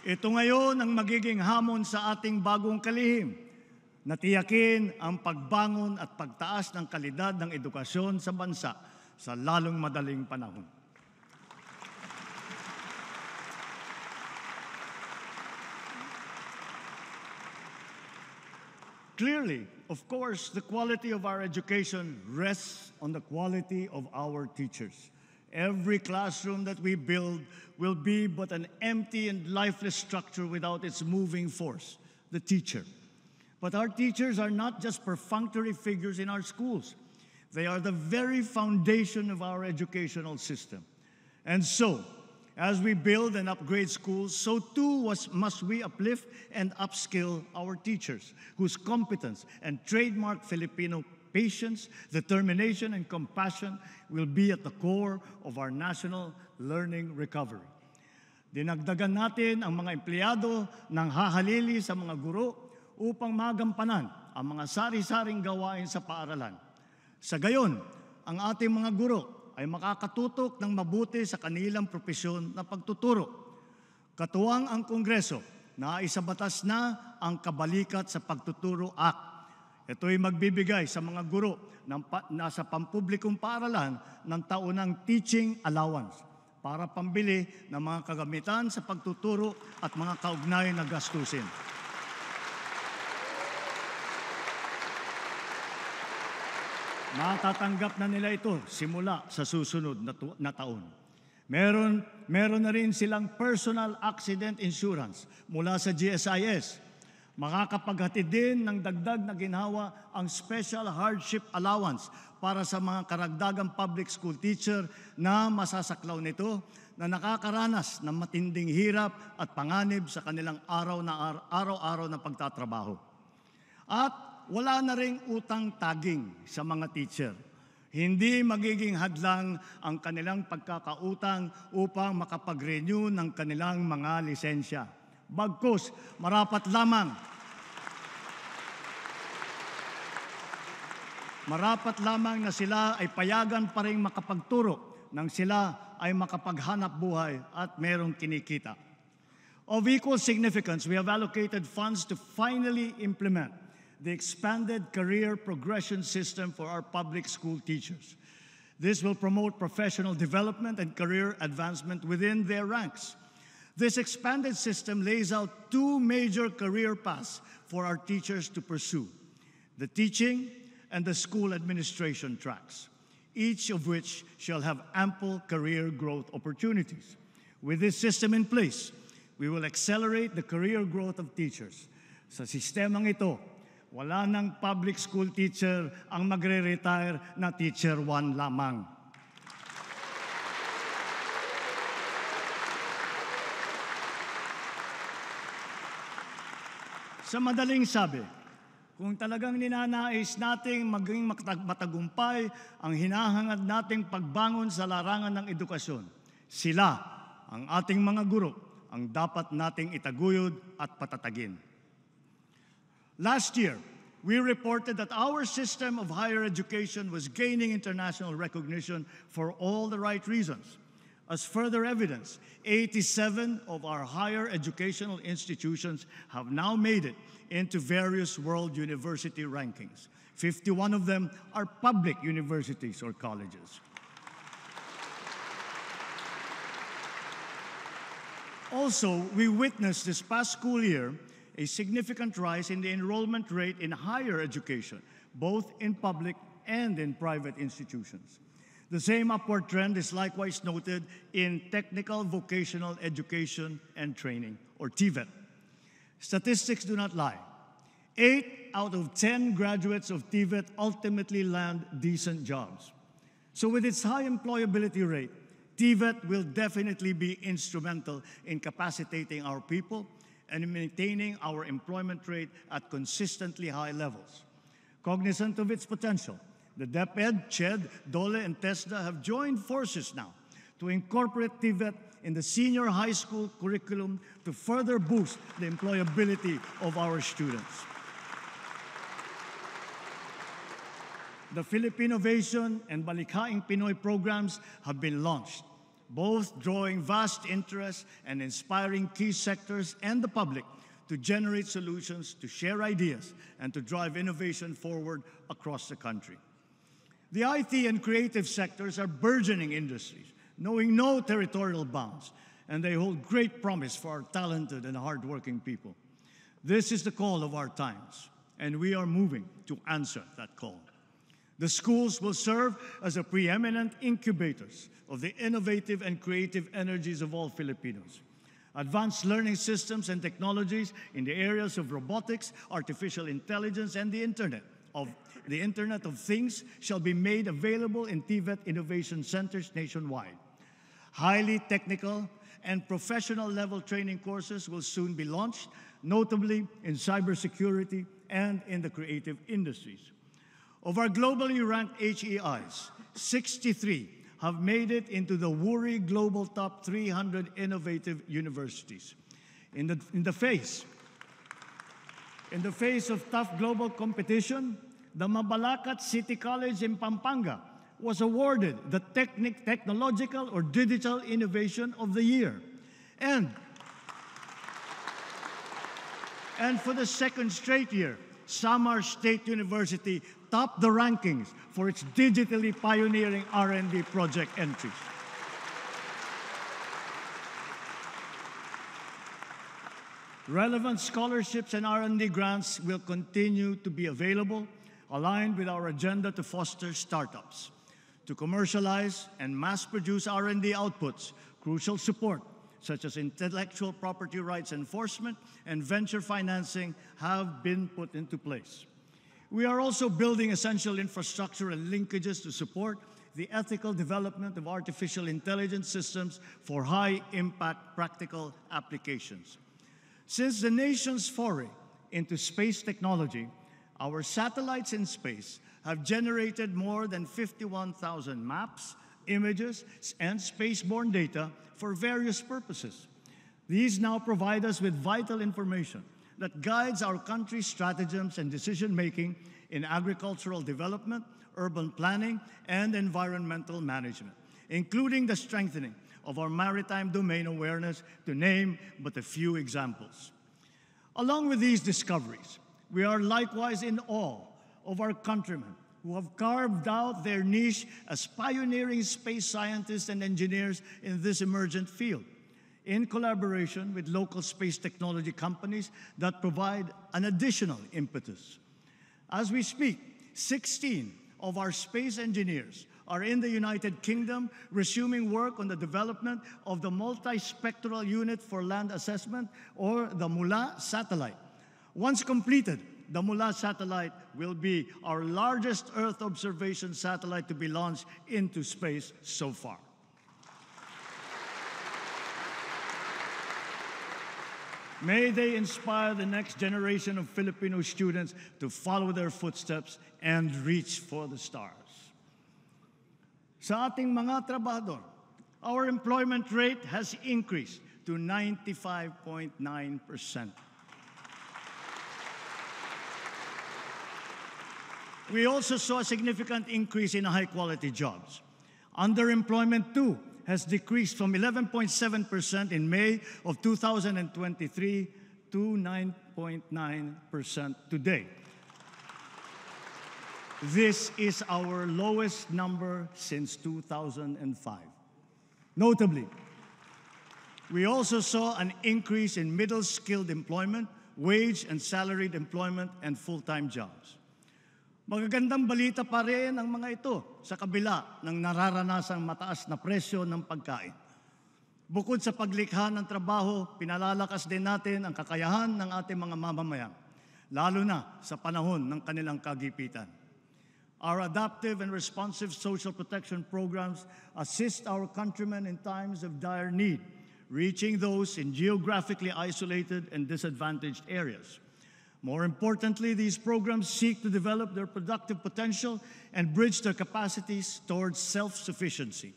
[SPEAKER 1] Ito ngayon ang magiging hamon sa ating bagong kalihim, na tiyakin ang pagbangon at pagtaas ng kalidad ng edukasyon sa bansa sa lalong madaling panahon. Clearly, of course, the quality of our education rests on the quality of our teachers. Every classroom that we build will be but an empty and lifeless structure without its moving force, the teacher. But our teachers are not just perfunctory figures in our schools. They are the very foundation of our educational system. And so, as we build and upgrade schools, so too must we uplift and upskill our teachers, whose competence and trademark Filipino patience, determination, and compassion will be at the core of our national learning recovery. Dinagdagan natin ang mga empleyado ng hahalili sa mga guro upang magampanan ang mga sari-saring gawain sa paaralan. Sa gayon, ang ating mga guro ay makakatutok ng mabuti sa kanilang propesyon na pagtuturo. Katuwang ang Kongreso na isabatas na ang Kabalikat sa Pagtuturo Act. Ito'y magbibigay sa mga guro nasa pampublikong paaralan ng taunang teaching allowance para pambili ng mga kagamitan sa pagtuturo at mga kaugnay na gastusin. Matatanggap na nila ito simula sa susunod na taon. Meron na rin silang personal accident insurance mula sa GSIS. Makakapaghatid din ng dagdag na ginhawa ang Special Hardship Allowance para sa mga karagdagang public school teacher na masasaklaw nito na nakakaranas ng matinding hirap at panganib sa kanilang araw-araw na pagtatrabaho. At wala na ring utang taging sa mga teacher. Hindi magiging hadlang ang kanilang pagkakautang upang makapag-renew ng kanilang mga lisensya. Bagkus, marapat lamang na sila ay payagan pa rin makapagturo nang sila ay makapaghanap buhay at merong kinikita. Of equal significance, we have allocated funds to finally implement the expanded career progression system for our public school teachers. This will promote professional development and career advancement within their ranks. This expanded system lays out two major career paths for our teachers to pursue: the teaching and the school administration tracks, each of which shall have ample career growth opportunities. With this system in place, we will accelerate the career growth of teachers. Sa sistemang ito, wala ng public school teacher ang magre-retire na teacher 1 lamang. Sa madaling sabi, kung talagang ninanais nating maging matagumpay ang hinahangad nating pagbangon sa larangan ng edukasyon, sila, ang ating mga guro, ang dapat nating itaguyod at patatagin. Last year, we reported that our system of higher education was gaining international recognition for all the right reasons. As further evidence, 87 of our higher educational institutions have now made it into various world university rankings. 51 of them are public universities or colleges. Also, we witnessed this past school year a significant rise in the enrollment rate in higher education, both in public and in private institutions. The same upward trend is likewise noted in technical vocational education and training, or TVET. Statistics do not lie. 8 out of 10 graduates of TVET ultimately land decent jobs. So with its high employability rate, TVET will definitely be instrumental in capacitating our people and in maintaining our employment rate at consistently high levels. Cognizant of its potential, the DepEd, CHED, DOLE, and TESDA have joined forces now to incorporate TVET in the senior high school curriculum to further boost the employability of our students. The Philippinovation and Balikhaing Pinoy programs have been launched, both drawing vast interest and inspiring key sectors and the public to generate solutions, to share ideas, and to drive innovation forward across the country. The IT and creative sectors are burgeoning industries, knowing no territorial bounds, and they hold great promise for our talented and hardworking people. This is the call of our times, and we are moving to answer that call. The schools will serve as a preeminent incubators of the innovative and creative energies of all Filipinos. Advanced learning systems and technologies in the areas of robotics, artificial intelligence, and the Internet of Things shall be made available in TVET Innovation Centers nationwide. Highly technical and professional level training courses will soon be launched, notably in cybersecurity and in the creative industries. Of our globally ranked HEIs, 63 have made it into the WURI Global Top 300 Innovative Universities. In the face of tough global competition, the Mabalacat City College in Pampanga was awarded the Technological or Digital Innovation of the Year. And for the second straight year, Samar State University topped the rankings for its digitally pioneering R&D project entries. Relevant scholarships and R&D grants will continue to be available, aligned with our agenda to foster startups. To commercialize and mass-produce R&D outputs, crucial support, such as intellectual property rights enforcement and venture financing, have been put into place. We are also building essential infrastructure and linkages to support the ethical development of artificial intelligence systems for high-impact practical applications. Since the nation's foray into space technology, our satellites in space have generated more than 51,000 maps, images, and spaceborne data for various purposes. These now provide us with vital information that guides our country's stratagems and decision-making in agricultural development, urban planning, and environmental management, including the strengthening of our maritime domain awareness, to name but a few examples. Along with these discoveries, we are likewise in awe of our countrymen who have carved out their niche as pioneering space scientists and engineers in this emergent field, in collaboration with local space technology companies that provide an additional impetus. As we speak, 16 of our space engineers are in the United Kingdom, resuming work on the development of the Multispectral Unit for Land Assessment, or the MULA satellite. Once completed, the MULA satellite will be our largest Earth observation satellite to be launched into space so far. May they inspire the next generation of Filipino students to follow their footsteps and reach for the stars. Sa ating mga trabahador, our employment rate has increased to 95.9%. We also saw a significant increase in high-quality jobs. Underemployment, too, has decreased from 11.7% in May of 2023 to 9.9% today. This is our lowest number since 2005. Notably, we also saw an increase in middle-skilled employment, wage and salaried employment, and full-time jobs. Magagandang balita pa rin ang mga ito sa kabila ng nararanasang mataas na presyo ng pagkain. Bukod sa paglikha ng trabaho, pinalalakas din natin ang kakayahan ng ating mga mamamayan, lalo na sa panahon ng kanilang kagipitan. Our adaptive and responsive social protection programs assist our countrymen in times of dire need, reaching those in geographically isolated and disadvantaged areas. More importantly, these programs seek to develop their productive potential and bridge their capacities towards self-sufficiency.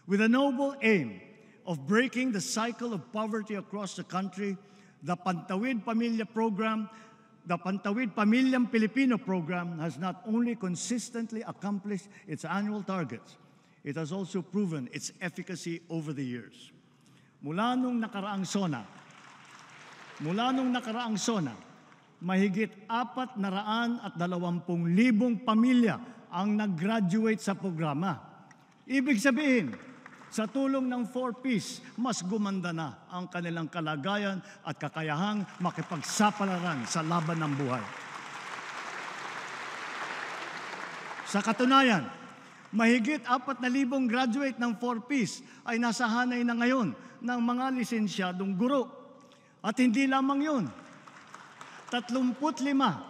[SPEAKER 1] With a noble aim of breaking the cycle of poverty across the country, the Pantawid Pamilya Program, the Pantawid Pamilyang Pilipino program has not only consistently accomplished its annual targets, it has also proven its efficacy over the years. Mula nung nakaraang SONA, mahigit 420,000 pamilya ang nag-graduate sa programa. Ibig sabihin, sa tulong ng 4Ps, mas gumanda na ang kanilang kalagayan at kakayahang makipagsapalaran sa laban ng buhay. Sa katunayan, mahigit 4,000 graduate ng 4Ps ay nasa hanay na ngayon ng mga lisensyadong guro. At hindi lamang yun, 35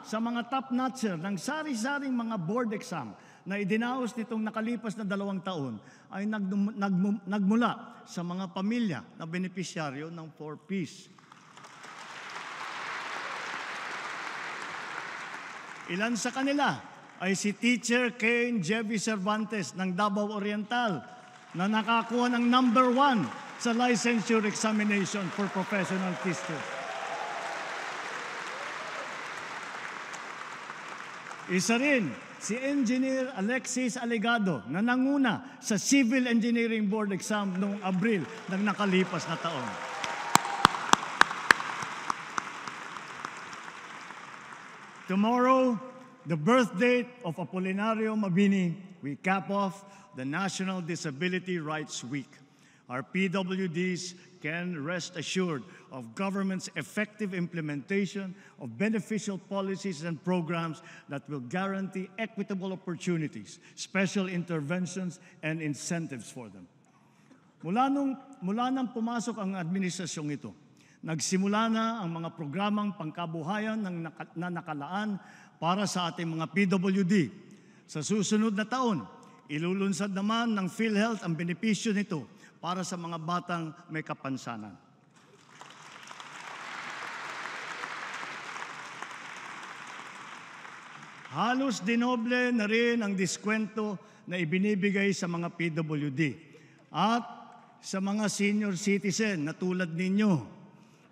[SPEAKER 1] sa mga top-notcher ng sari-saring mga board exam na idinaos nitong nakalipas na 2 taon ay nagmula sa mga pamilya na benepisyaryo ng 4Ps. Ilan sa kanila ay si Teacher Kane Jevy Cervantes ng Davao Oriental na nakakuha ng number 1 sa licensure examination for professional teachers. Isa rin si Engineer Alexis Alegado na nanguna sa Civil Engineering Board exam noong Abril ng nakalipas na taon. Tomorrow, the birth date of Apolinario Mabini, we cap off the National Disability Rights Week. Our PWDs can rest assured of government's effective implementation of beneficial policies and programs that will guarantee equitable opportunities, special interventions, and incentives for them. Mula nang pumasok ang administrasyong ito, nagsimula na ang mga programang pangkabuhayan na nakalaan para sa ating mga PWD. Sa susunod na taon, ilulunsad naman ng PhilHealth ang benepisyo nito para sa mga batang may kapansanan. Halos dinoble na rin ang diskwento na ibinibigay sa mga PWD at sa mga senior citizen na tulad ninyo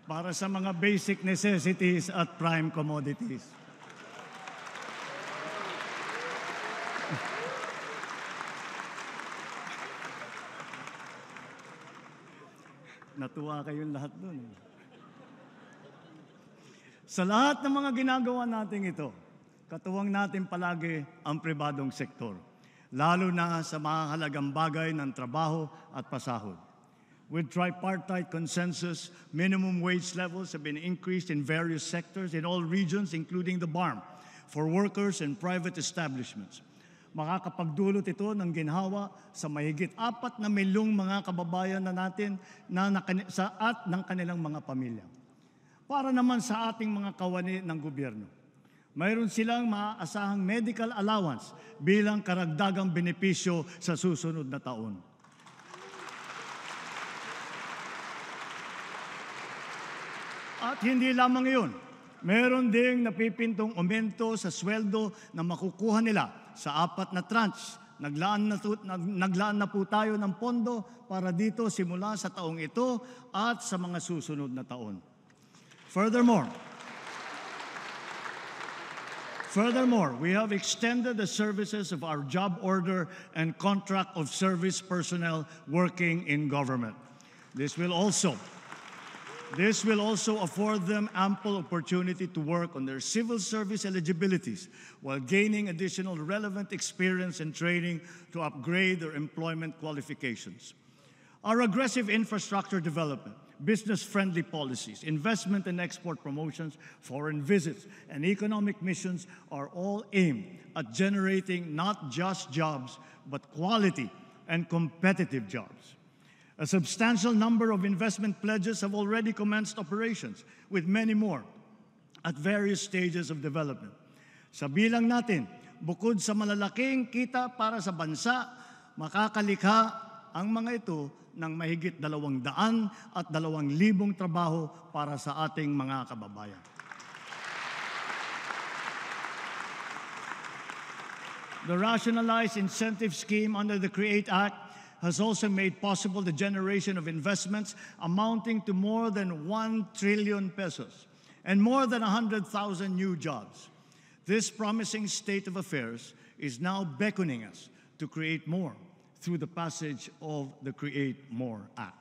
[SPEAKER 1] para sa mga basic necessities at prime commodities. Natuwa kayong lahat doon. Sa lahat ng mga ginagawa natin ito, katuwang natin palagi ang pribadong sektor, lalo na sa mahalagang bagay ng trabaho at pasahod. With tripartite consensus, minimum wage levels have been increased in various sectors in all regions, including the BARM, for workers and private establishments. Makakapagdulot ito ng ginhawa sa mahigit 4 na milyong mga kababayan na natin at ng kanilang mga pamilya. Para naman sa ating mga kawani ng gobyerno, mayroon silang maaasahang medical allowance bilang karagdagang benepisyo sa susunod na taon. At hindi lamang iyon, meron ding napipintong aumento sa sweldo na makukuha nila sa 4 na tranche. Naglaan na po tayo ng pondo para dito simula sa taong ito at sa mga susunod na taon. Furthermore, we have extended the services of our job order and contract of service personnel working in government. This will also afford them ample opportunity to work on their civil service eligibilities while gaining additional relevant experience and training to upgrade their employment qualifications. Our aggressive infrastructure development, business-friendly policies, investment and export promotions, foreign visits, and economic missions are all aimed at generating not just jobs, but quality and competitive jobs. A substantial number of investment pledges have already commenced operations, with many more at various stages of development. Sa bilang natin, bukod sa malalaking kita para sa bansa, makakalikha ang mga ito ng mahigit 200,000 trabaho para sa ating mga kababayan. The rationalized incentive scheme under the CREATE Act has also made possible the generation of investments amounting to more than 1 trillion pesos and more than 100,000 new jobs. This promising state of affairs is now beckoning us to create more through the passage of the Create More Act.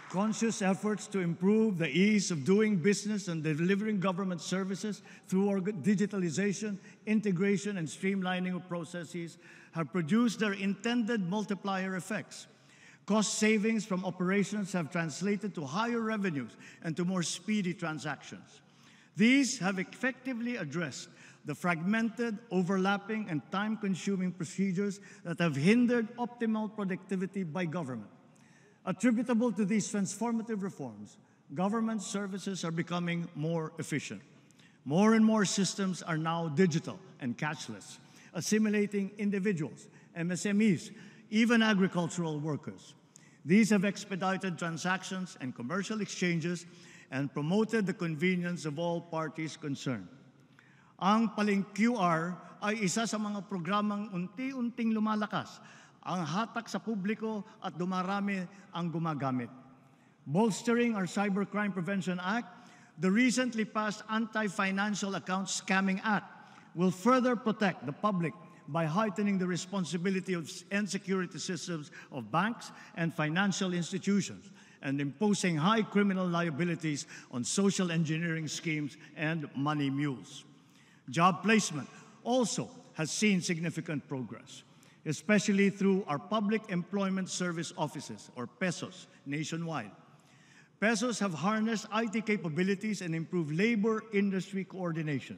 [SPEAKER 1] Conscious efforts to improve the ease of doing business and delivering government services through digitalization, integration, and streamlining of processes have produced their intended multiplier effects. Cost savings from operations have translated to higher revenues and to more speedy transactions. These have effectively addressed the fragmented, overlapping, and time-consuming procedures that have hindered optimal productivity by government. Attributable to these transformative reforms, government services are becoming more efficient. More and more systems are now digital and cashless, assimilating individuals, MSMEs, even agricultural workers. These have expedited transactions and commercial exchanges and promoted the convenience of all parties concerned. Ang Paling QR ay isa sa mga programang unti-unting lumalakas, ang hatak sa publiko at dumarami ang gumagamit. Bolstering our Cybercrime Prevention Act, the recently passed Anti-Financial Account Scamming Act will further protect the public by heightening the responsibility and security systems of banks and financial institutions and imposing high criminal liabilities on social engineering schemes and money mules. Job placement also has seen significant progress, especially through our Public Employment Service Offices, or PESOs, nationwide. PESOs have harnessed IT capabilities and improved labor-industry coordination.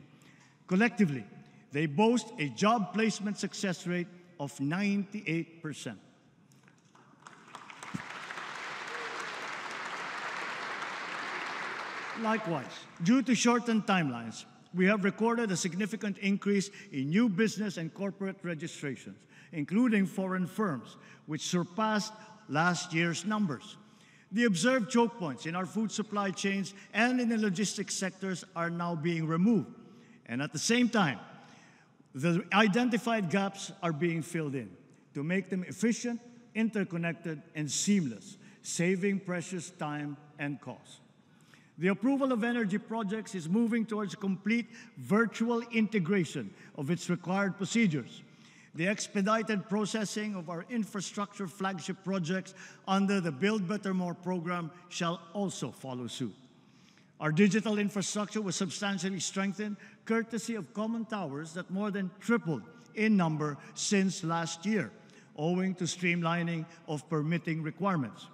[SPEAKER 1] Collectively, they boast a job placement success rate of 98%. Likewise, due to shortened timelines, we have recorded a significant increase in new business and corporate registrations, including foreign firms, which surpassed last year's numbers. The observed choke points in our food supply chains and in the logistics sectors are now being removed. And at the same time, the identified gaps are being filled in to make them efficient, interconnected, and seamless, saving precious time and cost. The approval of energy projects is moving towards complete virtual integration of its required procedures. The expedited processing of our infrastructure flagship projects under the Build Better More program shall also follow suit. Our digital infrastructure was substantially strengthened courtesy of common towers that more than tripled in number since last year, owing to streamlining of permitting requirements.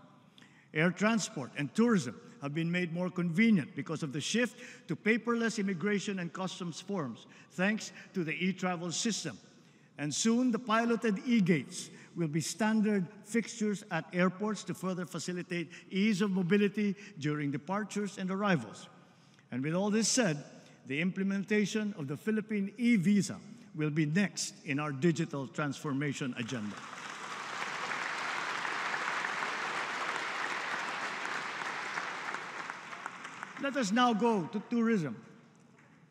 [SPEAKER 1] Air transport and tourism have been made more convenient because of the shift to paperless immigration and customs forms, thanks to the e-travel system. And soon, the piloted e-gates will be standard fixtures at airports to further facilitate ease of mobility during departures and arrivals. And with all this said, the implementation of the Philippine e-visa will be next in our digital transformation agenda. Let us now go to tourism,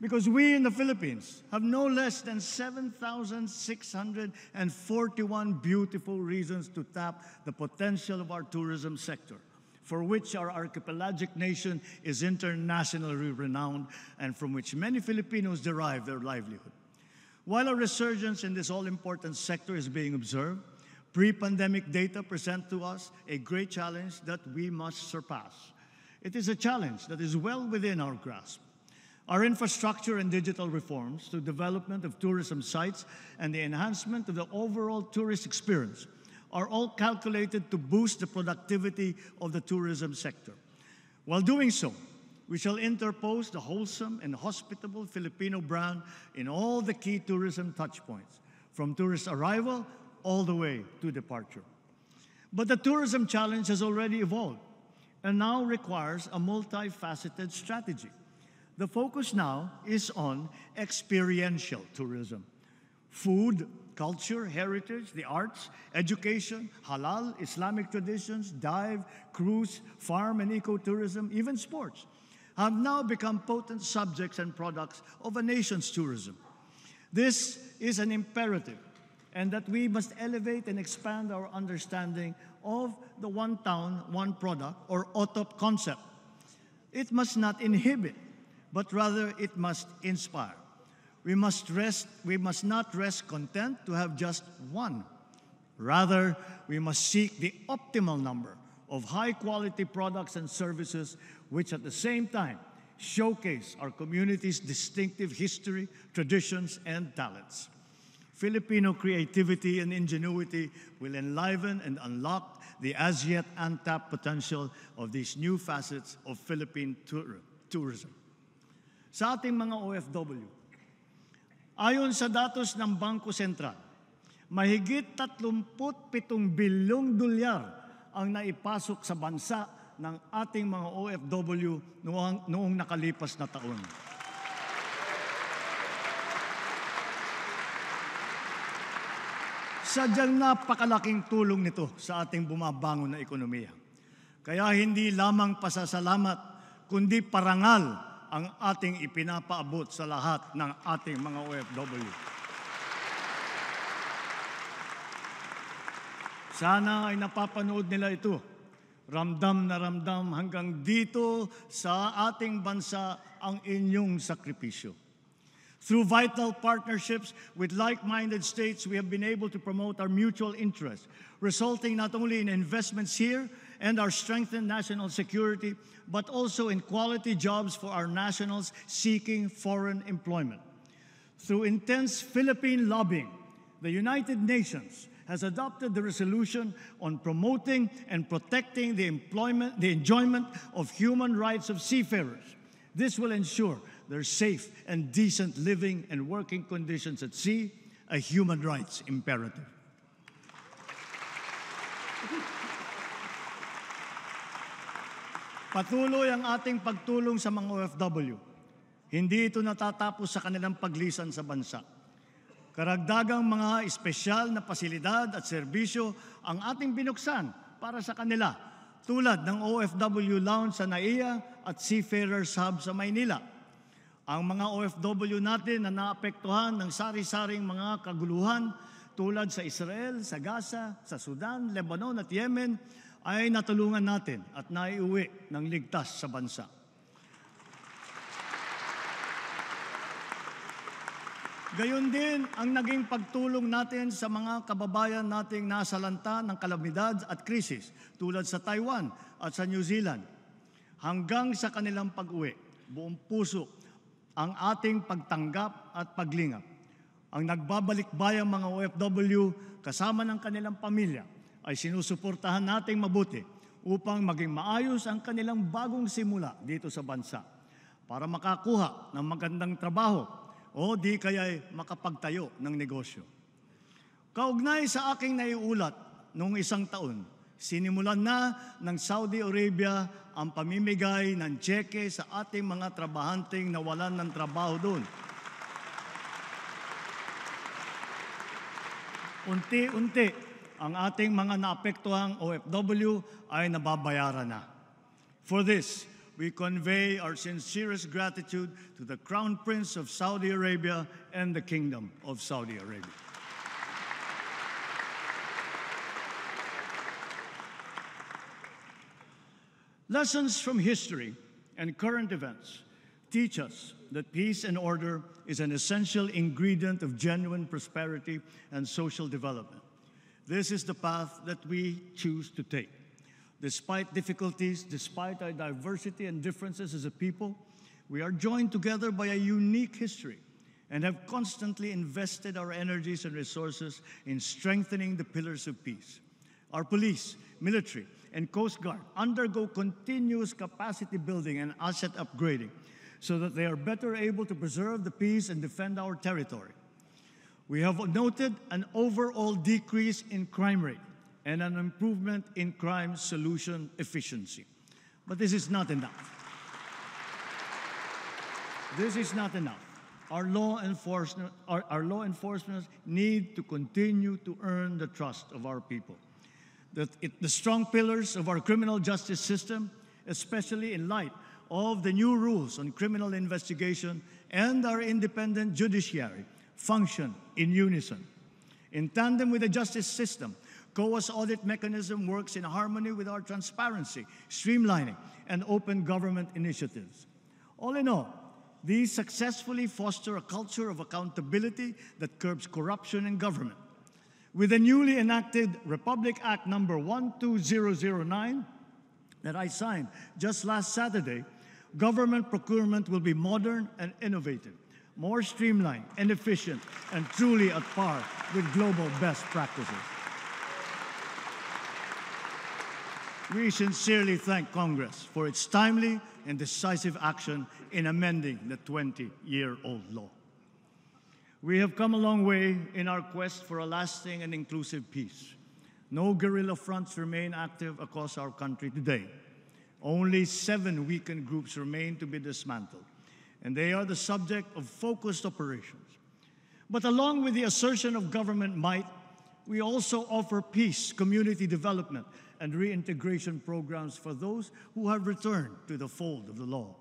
[SPEAKER 1] because we in the Philippines have no less than 7,641 beautiful reasons to tap the potential of our tourism sector, for which our archipelagic nation is internationally renowned and from which many Filipinos derive their livelihood. While a resurgence in this all-important sector is being observed, pre-pandemic data present to us a great challenge that we must surpass. It is a challenge that is well within our grasp. Our infrastructure and digital reforms, the development of tourism sites, and the enhancement of the overall tourist experience are all calculated to boost the productivity of the tourism sector. While doing so, we shall interpose the wholesome and hospitable Filipino brand in all the key tourism touchpoints, from tourist arrival all the way to departure. But the tourism challenge has already evolved and now requires a multifaceted strategy. The focus now is on experiential tourism. Food, culture, heritage, the arts, education, halal, Islamic traditions, dive, cruise, farm and ecotourism, even sports have now become potent subjects and products of a nation's tourism. This is an imperative, and that we must elevate and expand our understanding of the one town, one product, or OTOP concept. It must not inhibit, but rather it must inspire. We must not rest content to have just one. Rather, we must seek the optimal number of high-quality products and services which at the same time showcase our community's distinctive history, traditions, and talents. Filipino creativity and ingenuity will enliven and unlock the as yet untapped potential of these new facets of Philippine tourism. Sa ating mga OFW, ayon sa datos ng Bangko Sentral, mahigit 37 bilyong dolyar ang naipasok sa bansa ng ating mga OFW noong nakalipas na taon. Sadyang napakalaking tulong nito sa ating bumabangon na ekonomiya. Kaya hindi lamang pasasalamat, kundi parangal ang ating ipinapaabot sa lahat ng ating mga OFW. Sana ay napapanood nila ito. Ramdam na ramdam hanggang dito sa ating bansa ang inyong sakripisyo. Through vital partnerships with like-minded states, we have been able to promote our mutual interests, resulting not only in investments here and our strengthened national security, but also in quality jobs for our nationals seeking foreign employment. Through intense Philippine lobbying, the United Nations has adopted the resolution on promoting and protecting the enjoyment of human rights of seafarers. This will ensure their safe and decent living and working conditions at sea, a human rights imperative. Patuloy ang ating pagtulong sa mga OFW. Hindi ito natatapos sa kanilang paglisan sa bansa. Karagdagang mga espesyal na pasilidad at serbisyo ang ating binuksan para sa kanila, tulad ng OFW Lounge sa NAIA at Seafarers Hub sa Maynila. Ang mga OFW natin na naapektuhan ng sari-saring mga kaguluhan tulad sa Israel, sa Gaza, sa Sudan, Lebanon at Yemen ay natulungan natin at naiuwi ng ligtas sa bansa. Gayon din ang naging pagtulong natin sa mga kababayan nating nasalanta ng kalamidad at krisis tulad sa Taiwan at sa New Zealand. Hanggang sa kanilang pag-uwi, buong puso ang ating pagtanggap at paglingap. Ang nagbabalik-bayang mga OFW kasama ng kanilang pamilya ay sinusuportahan nating mabuti upang maging maayos ang kanilang bagong simula dito sa bansa para makakuha ng magandang trabaho o di kaya'y makapagtayo ng negosyo. Kaugnay sa aking naiulat noong isang taon, sinimulan na ng Saudi Arabia ang pamimigay ng tseke sa ating mga trabahanteng nawalan ng trabaho doon. Unti-unti, ang ating mga naapektuhang OFW ay nababayaran na. For this, we convey our sincerest gratitude to the Crown Prince of Saudi Arabia and the Kingdom of Saudi Arabia. Lessons from history and current events teach us that peace and order is an essential ingredient of genuine prosperity and social development. This is the path that we choose to take. Despite difficulties, despite our diversity and differences as a people, we are joined together by a unique history and have constantly invested our energies and resources in strengthening the pillars of peace. Our police, military, and Coast Guard undergo continuous capacity building and asset upgrading so that they are better able to preserve the peace and defend our territory. We have noted an overall decrease in crime rate and an improvement in crime solution efficiency. But this is not enough. This is not enough. Our law enforcement need to continue to earn the trust of our people. The strong pillars of our criminal justice system, especially in light of the new rules on criminal investigation and our independent judiciary, function in unison. In tandem with the justice system, COA's audit mechanism works in harmony with our transparency, streamlining, and open government initiatives. All in all, these successfully foster a culture of accountability that curbs corruption in government. With the newly enacted Republic Act number 12009 that I signed just last Saturday, government procurement will be modern and innovative, more streamlined and efficient, and truly at par with global best practices. We sincerely thank Congress for its timely and decisive action in amending the 20-year-old law. We have come a long way in our quest for a lasting and inclusive peace. No guerrilla fronts remain active across our country today. Only 7 weakened groups remain to be dismantled, and they are the subject of focused operations. But along with the assertion of government might, we also offer peace, community development, and reintegration programs for those who have returned to the fold of the law.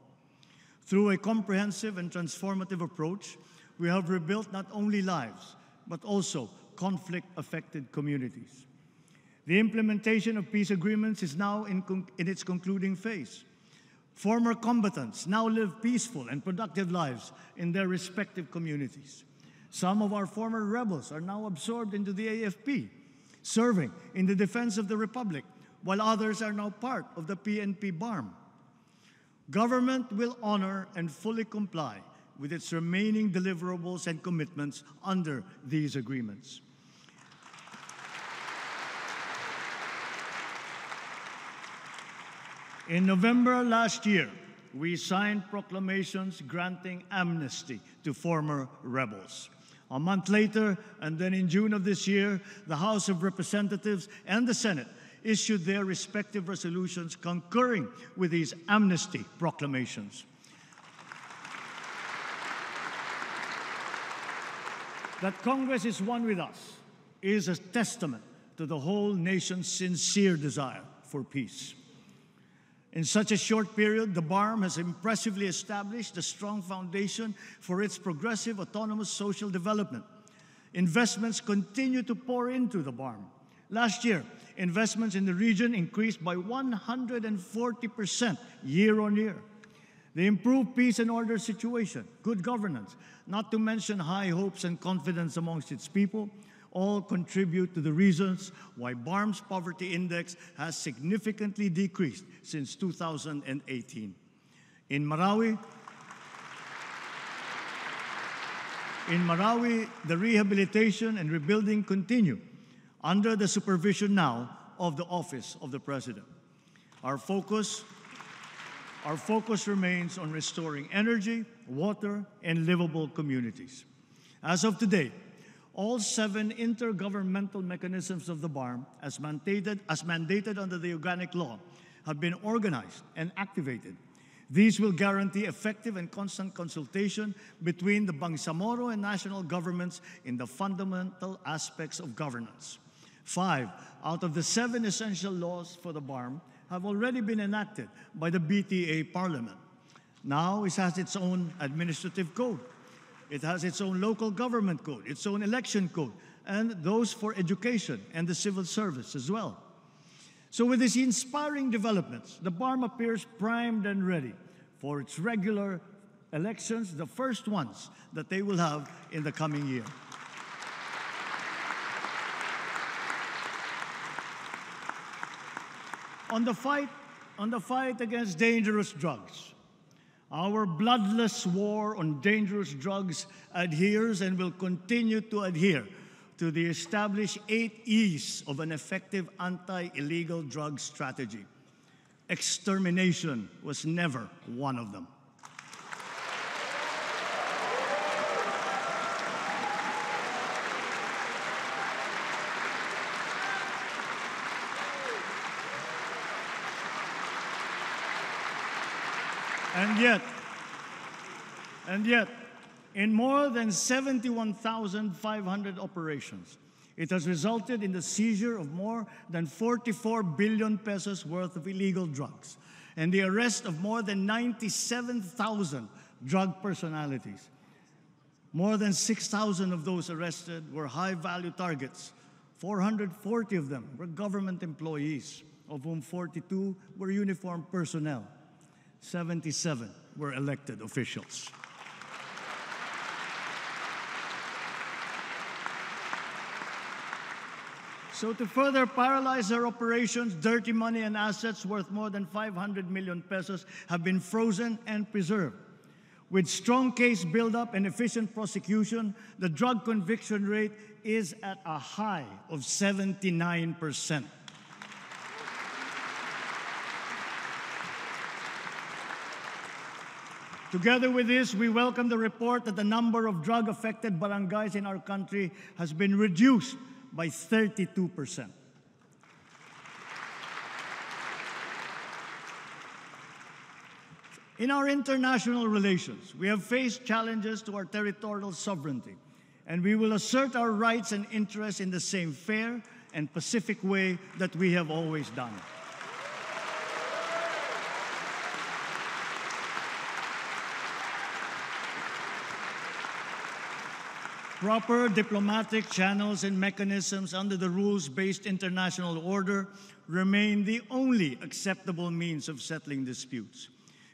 [SPEAKER 1] Through a comprehensive and transformative approach, we have rebuilt not only lives, but also conflict-affected communities. The implementation of peace agreements is now in its concluding phase. Former combatants now live peaceful and productive lives in their respective communities. Some of our former rebels are now absorbed into the AFP, serving in the defense of the Republic, while others are now part of the PNP BARM. Government will honor and fully comply with its remaining deliverables and commitments under these agreements. In November last year, we signed proclamations granting amnesty to former rebels. A month later, and then in June of this year, the House of Representatives and the Senate issued their respective resolutions concurring with these amnesty proclamations. That Congress is one with us is a testament to the whole nation's sincere desire for peace. In such a short period, the BARM has impressively established a strong foundation for its progressive autonomous social development. Investments continue to pour into the BARM. Last year, investments in the region increased by 140% year on year. The improved peace and order situation, good governance, not to mention high hopes and confidence amongst its people, all contribute to the reasons why BARM's poverty index has significantly decreased since 2018. In Marawi, the rehabilitation and rebuilding continue under the supervision now of the Office of the President. Our focus remains on restoring energy, water, and livable communities. As of today, all 7 intergovernmental mechanisms of the BARM, as mandated under the organic law, have been organized and activated. These will guarantee effective and constant consultation between the Bangsamoro and national governments in the fundamental aspects of governance. 5 out of the 7 essential laws for the BARM have already been enacted by the BTA Parliament. Now it has its own administrative code. It has its own local government code, its own election code, and those for education and the civil service as well. So with these inspiring developments, the BARM appears primed and ready for its regular elections, the first ones that they will have in the coming year. On the fight against dangerous drugs, our bloodless war on dangerous drugs adheres and will continue to adhere to the established 8 E's of an effective anti-illegal drug strategy. Extermination was never one of them. And yet, in more than 71,500 operations, it has resulted in the seizure of more than 44 billion pesos worth of illegal drugs and the arrest of more than 97,000 drug personalities. More than 6,000 of those arrested were high-value targets. 440 of them were government employees, of whom 42 were uniformed personnel. 77 were elected officials. So to further paralyze their operations, dirty money and assets worth more than 500 million pesos have been frozen and preserved. With strong case buildup and efficient prosecution, the drug conviction rate is at a high of 79%. Together with this, we welcome the report that the number of drug-affected barangays in our country has been reduced by 32%. In our international relations, we have faced challenges to our territorial sovereignty, and we will assert our rights and interests in the same fair and pacific way that we have always done. Proper diplomatic channels and mechanisms under the rules-based international order remain the only acceptable means of settling disputes.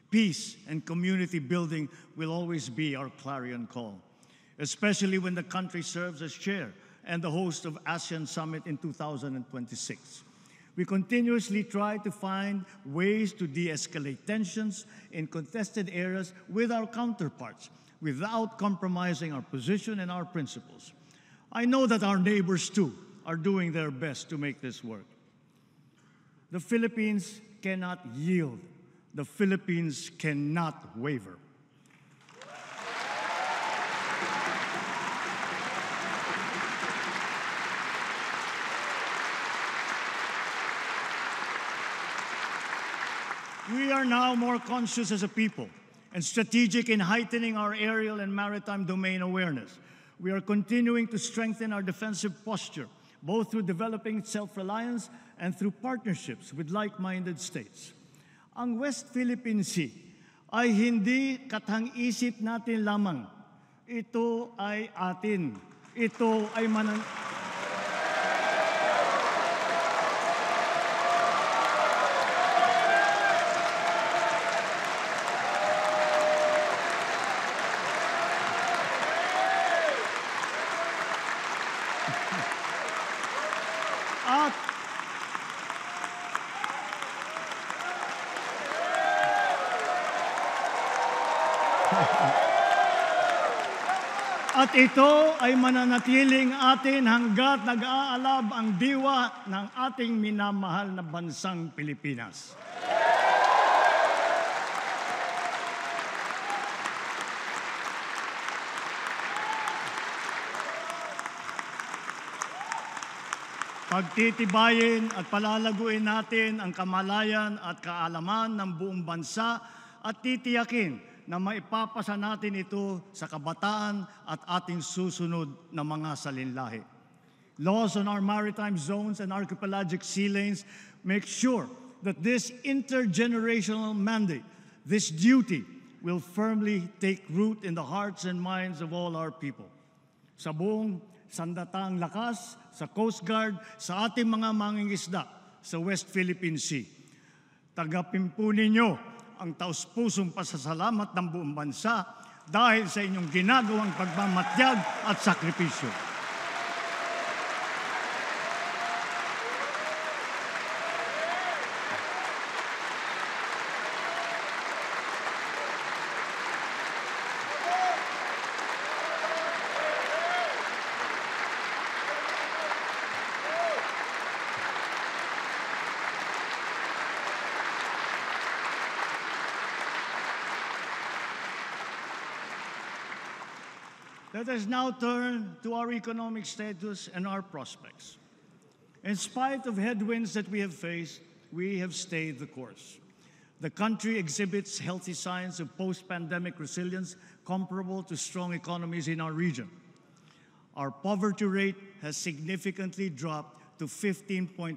[SPEAKER 1] Peace and community building will always be our clarion call, especially when the country serves as chair and the host of ASEAN Summit in 2026. We continuously try to find ways to de-escalate tensions in contested areas with our counterparts, without compromising our position and our principles. I know that our neighbors, too, are doing their best to make this work. The Philippines cannot yield. The Philippines cannot waver. We are now more conscious as a people and strategic in heightening our aerial and maritime domain awareness. We are continuing to strengthen our defensive posture, both through developing self-reliance and through partnerships with like-minded states. Ang West Philippine Sea ay hindi katang-isip natin lamang. Ito ay atin. Ito ay At ito ay mananatiling atin hanggat nag-aalab ang diwa ng ating minamahal na bansang Pilipinas. Pagtitibayin at palalaguin natin ang kamalayan at kaalaman ng buong bansa at titiyakin na maipapasa natin ito sa kabataan at ating susunod na mga salinlahi. Laws on our maritime zones and archipelagic sea lanes make sure that this intergenerational mandate, this duty, will firmly take root in the hearts and minds of all our people. Sa buong sandatang lakas, sa Coast Guard, sa ating mga mangingisda sa West Philippine Sea. Tagapin po ninyo ang taus-pusong pasasalamat ng buong bansa dahil sa inyong ginagawang pagmamatyag at sakripisyo. Let us now turn to our economic status and our prospects. In spite of headwinds that we have faced, we have stayed the course. The country exhibits healthy signs of post-pandemic resilience comparable to strong economies in our region. Our poverty rate has significantly dropped to 15.5%,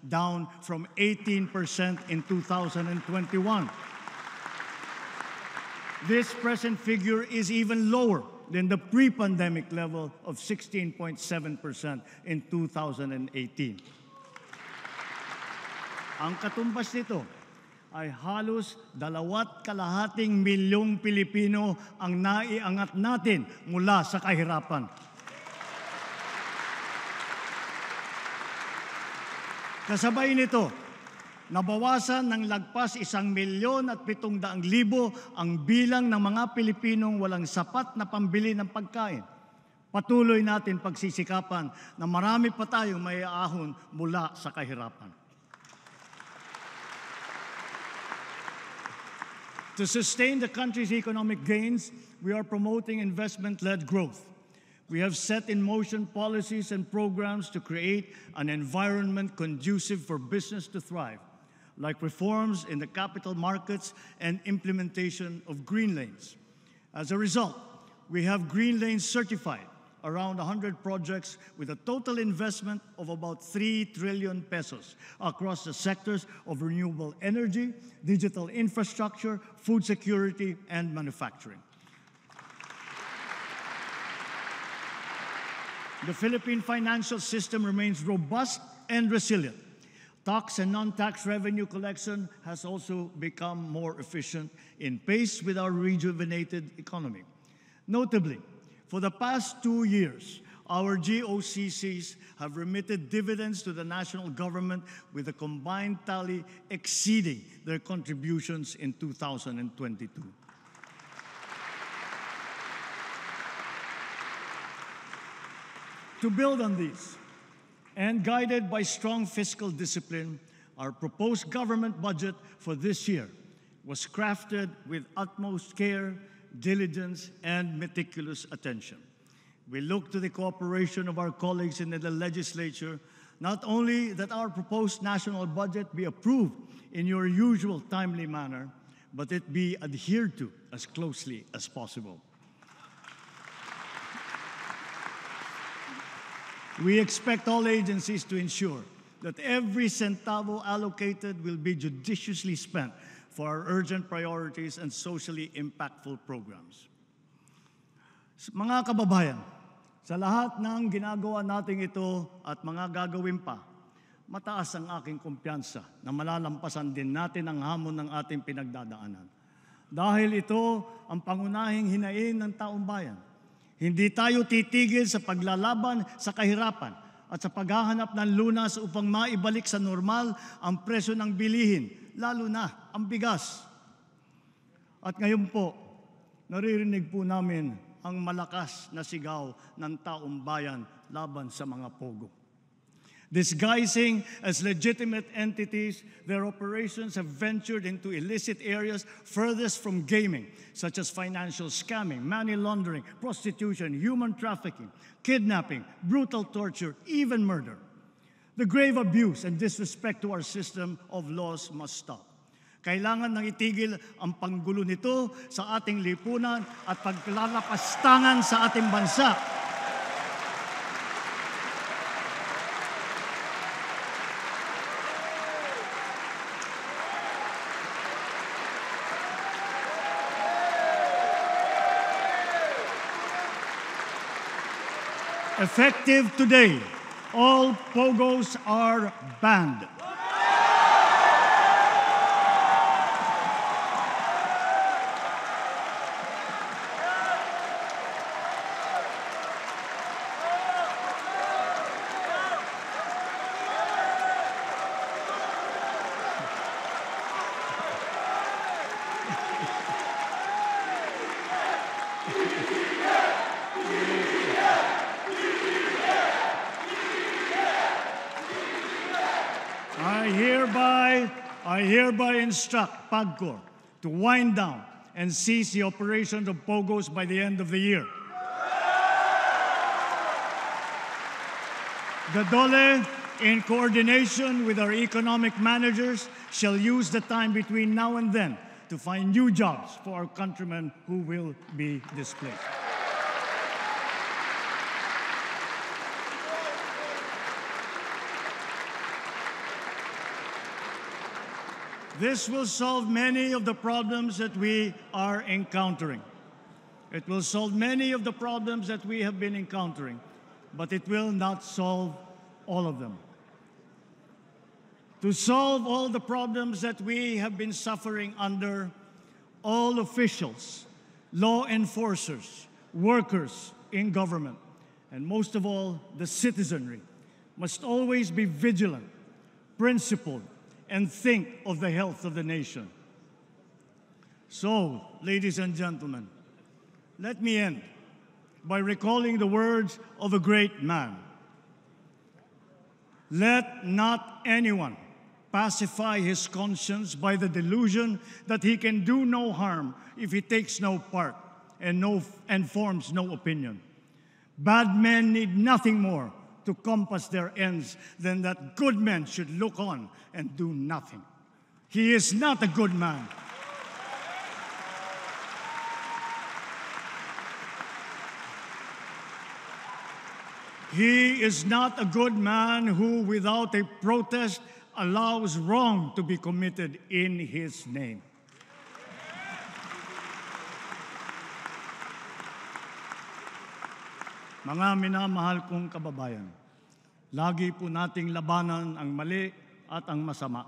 [SPEAKER 1] down from 18% in 2021. This present figure is even lower than the pre-pandemic level of 16.7% in 2018. Ang katumbas nito ay halos 2.5 milyong Pilipino ang naiangat natin mula sa kahirapan. Kasabay nito, nabawasan ng lagpas 1,700,000 ang bilang ng mga Pilipinong walang sapat na pambili ng pagkain. Patuloy natin pagsisikapan na marami pa tayong maiaahon mula sa kahirapan. To sustain the country's economic gains, we are promoting investment-led growth. We have set in motion policies and programs to create an environment conducive for business to thrive, like reforms in the capital markets and implementation of green lanes. As a result, we have green lanes certified, around 100 projects with a total investment of about 3 trillion pesos across the sectors of renewable energy, digital infrastructure, food security, and manufacturing. The Philippine financial system remains robust and resilient. Tax and non-tax revenue collection has also become more efficient in pace with our rejuvenated economy. Notably, for the past 2 years, our GOCCs have remitted dividends to the national government with a combined tally exceeding their contributions in 2022. To build on these, and guided by strong fiscal discipline, our proposed government budget for this year was crafted with utmost care, diligence, and meticulous attention. We look to the cooperation of our colleagues in the legislature, not only that our proposed national budget be approved in your usual timely manner, but it be adhered to as closely as possible. We expect all agencies to ensure that every centavo allocated will be judiciously spent for our urgent priorities and socially impactful programs. Mga kababayan, sa lahat ng ginagawa natin ito at mga gagawin pa, mataas ang aking kumpiyansa na malalampasan din natin ang hamon ng ating pinagdadaanan. Dahil ito ang pangunahing hinaing ng taong bayan. Hindi tayo titigil sa paglalaban sa kahirapan at sa paghahanap ng lunas upang maibalik sa normal ang presyo ng bilihin, lalo na ang bigas. At ngayon po, naririnig po namin ang malakas na sigaw ng taong bayan laban sa mga pogo. Disguising as legitimate entities, their operations have ventured into illicit areas furthest from gaming, such as financial scamming, money laundering, prostitution, human trafficking, kidnapping, brutal torture, even murder. The grave abuse and disrespect to our system of laws must stop. Kailangan nang itigil ang panggulo nito sa ating lipunan at paglalapastangan sa ating bansa. Effective today, all POGOs are banned. I hereby instruct PAGCOR to wind down and cease the operations of POGOs by the end of the year. The DOLE, in coordination with our economic managers, shall use the time between now and then to find new jobs for our countrymen who will be displaced. This will solve many of the problems that we are encountering. It will solve many of the problems that we have been encountering, but it will not solve all of them. To solve all the problems that we have been suffering under, all officials, law enforcers, workers in government, and most of all, the citizenry, must always be vigilant, principled, and think of the health of the nation. So, ladies and gentlemen, let me end by recalling the words of a great man. Let not anyone pacify his conscience by the delusion that he can do no harm if he takes no part and forms no opinion. Bad men need nothing more to compass their ends than that good men should look on and do nothing. He is not a good man. He is not a good man who, without a protest, allows wrong to be committed in his name. Mga minamahal kong kababayan, lagi po nating labanan ang mali at ang masama.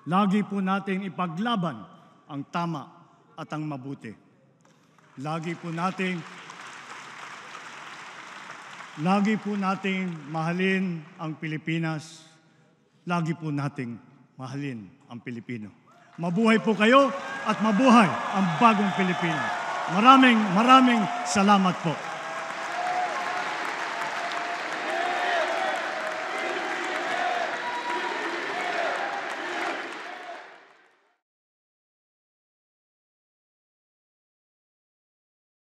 [SPEAKER 1] Lagi po nating ipaglaban ang tama at ang mabuti. Lagi po nating mahalin ang Pilipinas. Lagi po nating mahalin ang Pilipino. Mabuhay po kayo at mabuhay ang bagong Pilipinas. Maraming salamat po.